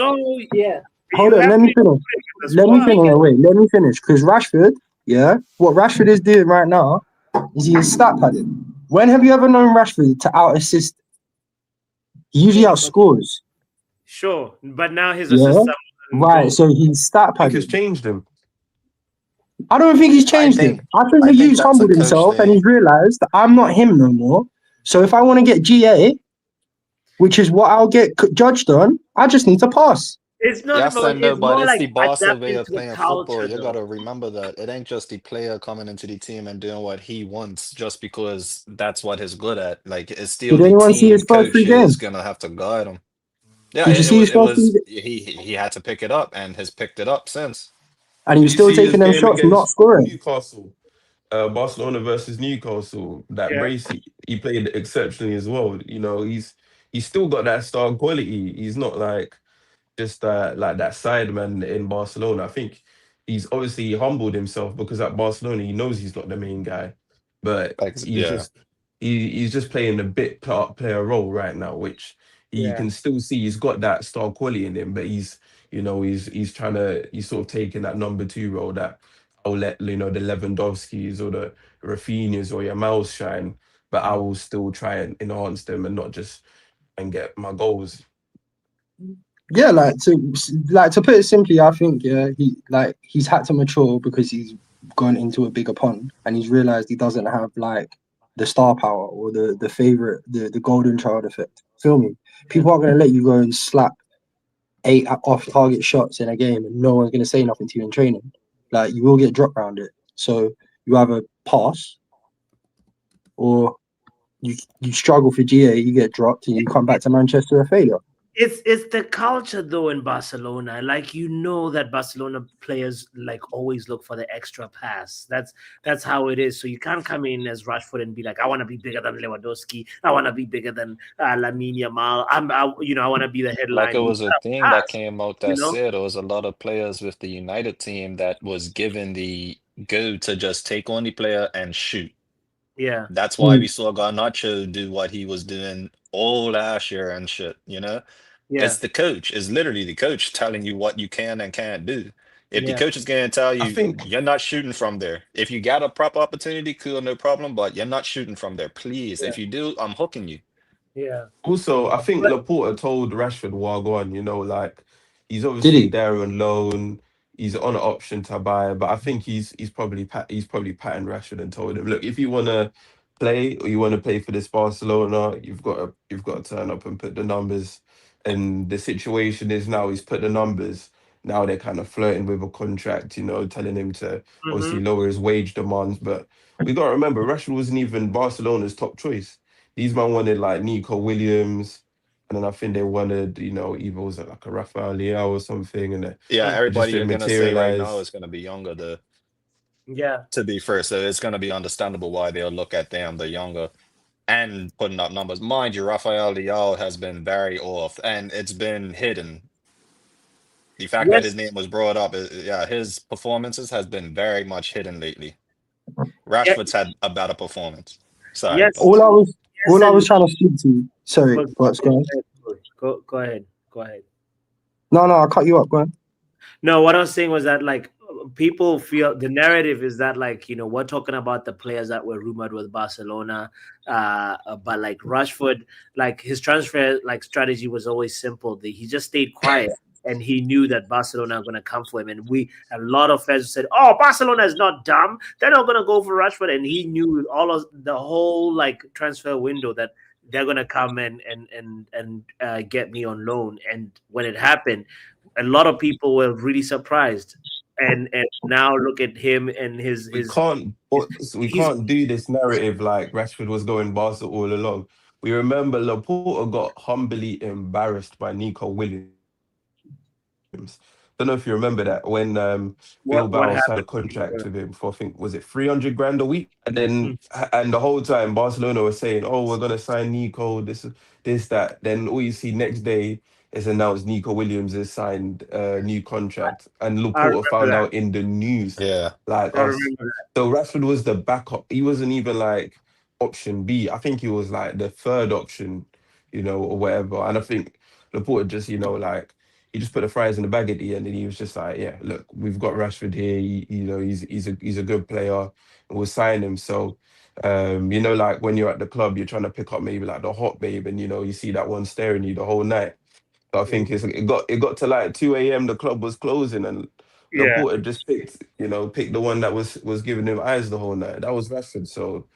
hold on, let me finish. Because Rashford, what Rashford is doing right now is he is stat padding. When have you ever known Rashford to out assist? He usually outscores. Sure, but now his assists right. So he's stat padding. Has changed him. I don't think he's changed him. I think he's humbled himself and he's realized that I'm not him no more. So if I want to get GA, which is what I'll get judged on, I just need to pass. It's not yes about, and no, it's but more it's like the Barca way adapting of to the playing culture, football. You though. gotta remember that it ain't just the player coming into the team and doing what he wants just because that's what he's good at. Like it's still Did the anyone see team his first 3 coach is games? gonna have to guide him. Yeah, Did you see his first 3 he had to pick it up and has picked it up since. And he was still taking them shots, not scoring. Newcastle, Barcelona versus Newcastle. That brace he played exceptionally as well. You know, he's still got that star quality. He's not like just like that sideman in Barcelona. I think he's obviously humbled himself because at Barcelona he knows he's not the main guy, but Yeah. he's just playing a player role right now, which you Yeah. can still see he's got that star quality in him, but he's trying to he's sort of taking that number 2 role that I'll let the Lewandowskis or the Rafinhas or Yamals shine, but I will still try and enhance them and not just and get my goals. Yeah, like to put it simply, I think he's had to mature because he's gone into a bigger pond and he's realized he doesn't have like the star power or the favorite the golden child effect. Feel me? People aren't gonna let you go and slap 8 off target shots in a game and no one's gonna say nothing to you in training. Like you will get dropped around it. So you either pass or you struggle for GA, you get dropped and you come back to Manchester a failure. It's the culture though in Barcelona. Like that Barcelona players like always look for the extra pass. That's how it is. So you can't come in as Rashford and be like, I want to be bigger than Lewandowski. I want to be bigger than Lamine Yamal. I want to be the headline. Like it was a thing that came out that you know? said there was a lot of players with the United team that was given the go to just take on the player and shoot. Yeah. That's why we saw Garnacho do what he was doing all last year and shit, Yeah. It's the coach. It's literally the coach telling you what you can and can't do. If the Yeah. coach is going to tell you, I think you're not shooting from there. If you got a proper opportunity, cool, no problem, but you're not shooting from there. Please. If you do, I'm hooking you. Yeah. also I think Laporta told Rashford Wagwan, like he's Did obviously he? there on loan. He's on an option to buy, but I think he's probably patting Rashford and told him, look, if you want to play or you want to play for this Barcelona, you've got to turn up and put the numbers. And the situation is now he's put the numbers. Now they're kind of flirting with a contract, telling him to obviously lower his wage demands. But we got to remember, Rashford wasn't even Barcelona's top choice. These man wanted like Nico Williams, and then I think they wanted, either was it like a Rafael Leao or something, and Yeah, it just everybody you're didn't going to say right now materialize. is going to be younger, Yeah. to be fair. So it's going to be understandable why they'll look at them, the younger, and putting up numbers. Mind you, Rafael Leao has been very off, and it's been hidden. The fact that his Yes. name was brought up, his performances has been very much hidden lately. Yeah. Rashford's had a better performance. Sorry, Yes. folks. All I was trying to speak to. Sorry, what's going on? Go ahead. Go ahead. No, I cut you up. Go on. No, what I was saying was that like people feel the narrative is that like we're talking about the players that were rumored with Barcelona, but like Rashford, like his transfer like strategy was always simple. He just stayed quiet. And he knew that Barcelona are going to come for him. And a lot of fans said, "Oh, Barcelona is not dumb. They're not going to go for Rashford." And he knew the whole like transfer window that they're going to come and get me on loan. And when it happened, a lot of people were really surprised. And now look at him and We can't do this narrative like Rashford was going Barca all along. We remember Laporta got humbly embarrassed by Nico Williams. Don't know if you remember that when Bilbao signed a contract with him for, I think, was it 300 grand a week? And then and the whole time Barcelona was saying, "Oh, we're gonna sign Nico, this, that." Then all you see next day is announced Nico Williams has signed a new contract, and Laporta found out in the news, like us. So Rashford was the backup. He wasn't even like option B. I think he was like the third option, or whatever. And I think Laporta just, like, he just put the fries in the bag at the end, and he was just like, "Yeah, look, we've got Rashford here. He's a good player, and we'll sign him." So, like when you're at the club, you're trying to pick up maybe like the hot babe, and you see that one staring you the whole night. So I think it got to like 2 a.m. The club was closing, and Laporta just picked the one that was giving him eyes the whole night. That was Rashford. So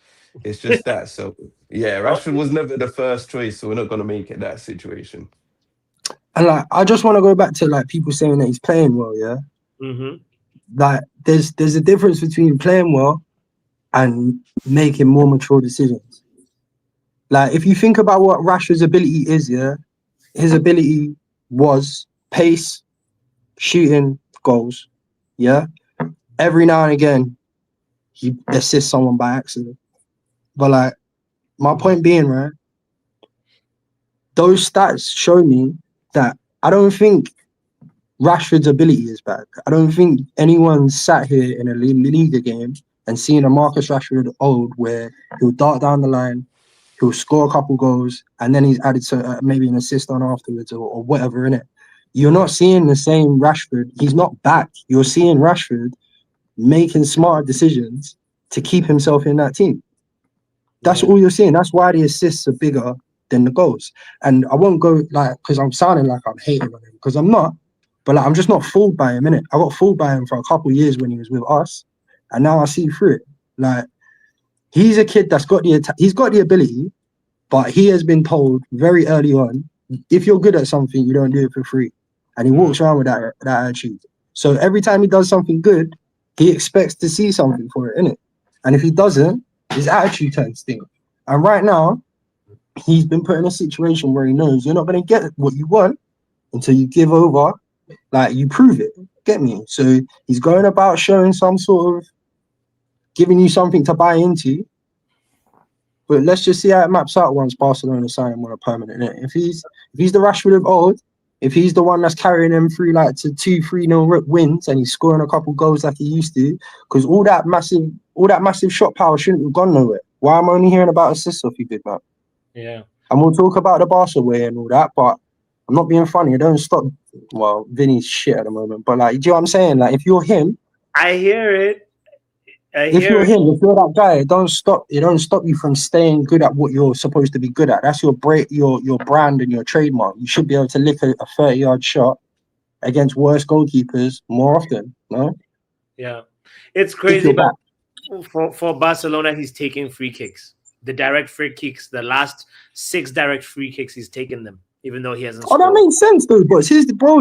it's just that. So yeah, Rashford was never the first choice, so we're not gonna make it that situation. And like, I just want to go back to like people saying that he's playing well, yeah. Like, there's a difference between playing well and making more mature decisions. Like, if you think about what Rashford's ability is, yeah, his ability was pace, shooting, goals, yeah. Every now and again, he assists someone by accident. But like, my point being, right, those stats show me that I don't think Rashford's ability is back. I don't think anyone sat here in a Liga game and seen a Marcus Rashford old where he'll dart down the line, he'll score a couple goals, and then he's added to maybe an assist on afterwards or whatever in it. You're not seeing the same Rashford. He's not back. You're seeing Rashford making smart decisions to keep himself in that team. That's all you're seeing. That's why the assists are bigger than the goals. And I won't go like, because I'm sounding like I'm hating on him, because I'm not. But like, I'm just not fooled by him, innit? I got fooled by him for a couple of years when he was with us, and now I see through it. Like, he's a kid that's got he's got the ability, but he has been told very early on, if you're good at something, you don't do it for free. And he walks around with that attitude. So every time he does something good, he expects to see something for it, innit? And if he doesn't, his attitude turns stink. And right now, he's been put in a situation where he knows you're not going to get what you want until you give over. Like, you prove it. Get me? So he's going about showing some sort of giving you something to buy into. But let's just see how it maps out once Barcelona sign him on a permanent. If he's the Rashford of old, if he's the one that's carrying them through like to 2-3-0 wins and he's scoring a couple goals like he used to, because all that massive shot power shouldn't have gone nowhere. Why am I only hearing about assists off you, big man? Yeah. And we'll talk about the Barca way and all that, but I'm not being funny. I don't stop. Well, Vinny's shit at the moment, but like, do you know what I'm saying? Like, if you're him, I hear it. if you're that guy, it don't stop you from staying good at what you're supposed to be good at. That's your brand and your trademark. You should be able to lick a 30-yard shot against worse goalkeepers more often, no? Yeah. It's crazy, but for Barcelona, he's taking free kicks. The direct free kicks, the last 6 direct free kicks, he's taken them, even though he hasn't scored. That makes sense though, but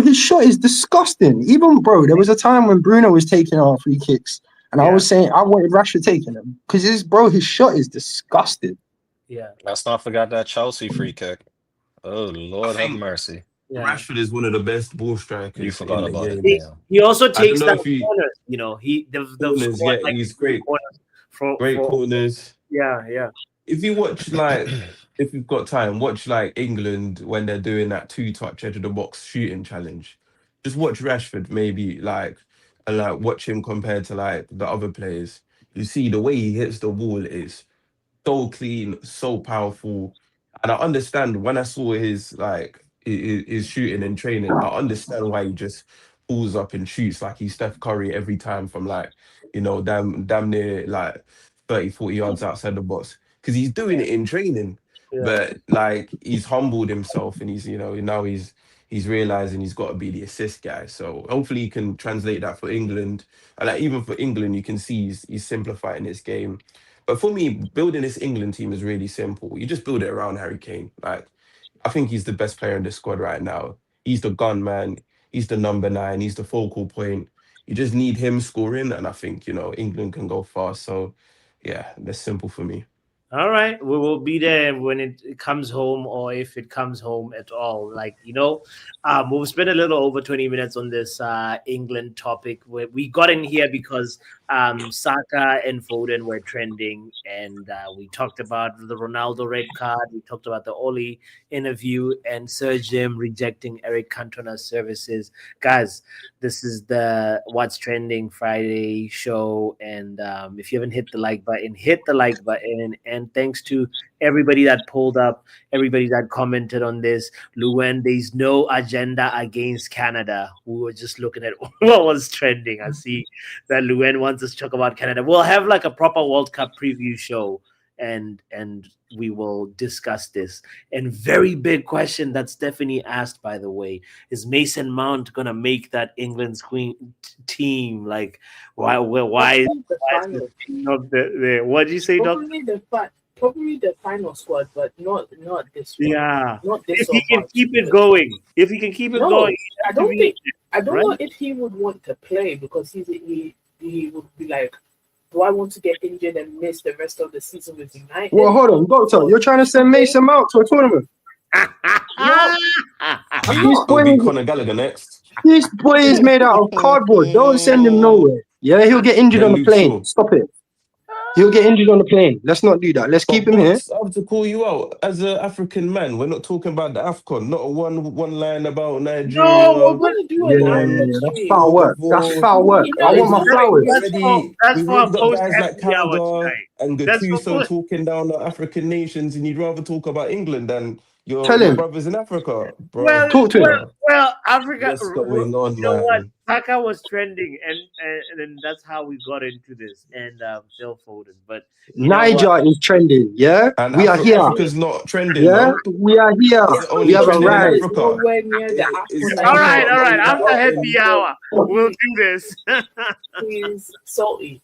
his shot is disgusting. Even, bro, there was a time when Bruno was taking our free kicks, and I was saying I wanted Rashford taking them because his shot is disgusting. Yeah. Let's not forget that Chelsea free kick. Oh, Lord have mercy. Yeah. Rashford is one of the best ball strikers. You forgot about it. He also takes that corners, you know. Corners, yeah, like he's great. Great corners. Yeah. If you watch if you've got time, watch like England when they're doing that 2-touch edge of the box shooting challenge. Just watch Rashford maybe and watch him compared to like the other players. You see the way he hits the ball is so clean, so powerful. And I understand when I saw his shooting and training, I understand why he just pulls up and shoots like he's Steph Curry every time from damn near like 30-40 yards outside the box. Because he's doing it in training. Yeah. But like he's humbled himself and he's now he's realizing he's got to be the assist guy. So hopefully he can translate that for England. And like even for England, you can see he's simplifying his game. But for me, building this England team is really simple. You just build it around Harry Kane. Like, I think he's the best player in the squad right now. He's the gun man. He's the number 9. He's the focal point. You just need him scoring, and I think England can go far. So, yeah, that's simple for me. All right, we will be there when it comes home, or if it comes home at all. We'll spend a little over 20 minutes on this England topic. We got in here because Saka and Foden were trending, and we talked about the Ronaldo red card. We talked about the Oli interview and Sir Jim rejecting Eric Cantona's services. Guys, this is the What's Trending Friday show, and if you haven't hit the like button, hit the like button. And thanks to everybody that pulled up, everybody that commented on this. Luen, there's no agenda against Canada. We were just looking at what was trending. I see that Luen wants us to talk about Canada. We'll have like a proper World Cup preview show, and we will discuss this. And very big question that Stephanie asked, by the way, is Mason Mount gonna make that England's team? Like, why is the team of the what did you say, Doc? Probably the final squad, but not this one. Yeah. Not this if he can keep it going. If he can keep it going. I don't know if he would want to play, because he would be like, do I want to get injured and miss the rest of the season with United? Well, hold on, Doctor. You're trying to send Mason Mount to a tournament? It'll be Conor Gallagher next. This boy is made out of cardboard. Don't send him nowhere. Yeah, he'll get injured on the plane. Stop it. He'll get injured on the plane. Let's not do that. Let's keep him here. I have to call you out as an African man. We're not talking about the AFCON. Not one line about Nigeria. No, we're gonna do an Yeah, African that's stream. foul work. That's foul work. You know, I want my it's flowers. That's We've for already a got post guys like happy hour Kanga tonight. and That's for Gattuso post. talking down the African nations, and you'd rather talk about England than Tell your him. brothers in Africa, bro. Well, Talk to him. well, Africa. What's going on, You know what? man? Saka was trending, and then that's how we got into this, and Phil Foden. But you know what? Niger is trending. Yeah, And we are here. Africa's not trending, Yeah, no? we are here. Is it only We have trending in arrived. Africa? Nowhere near the Is African. All Africa right. only After out happy in- hour, we'll do this. He's salty.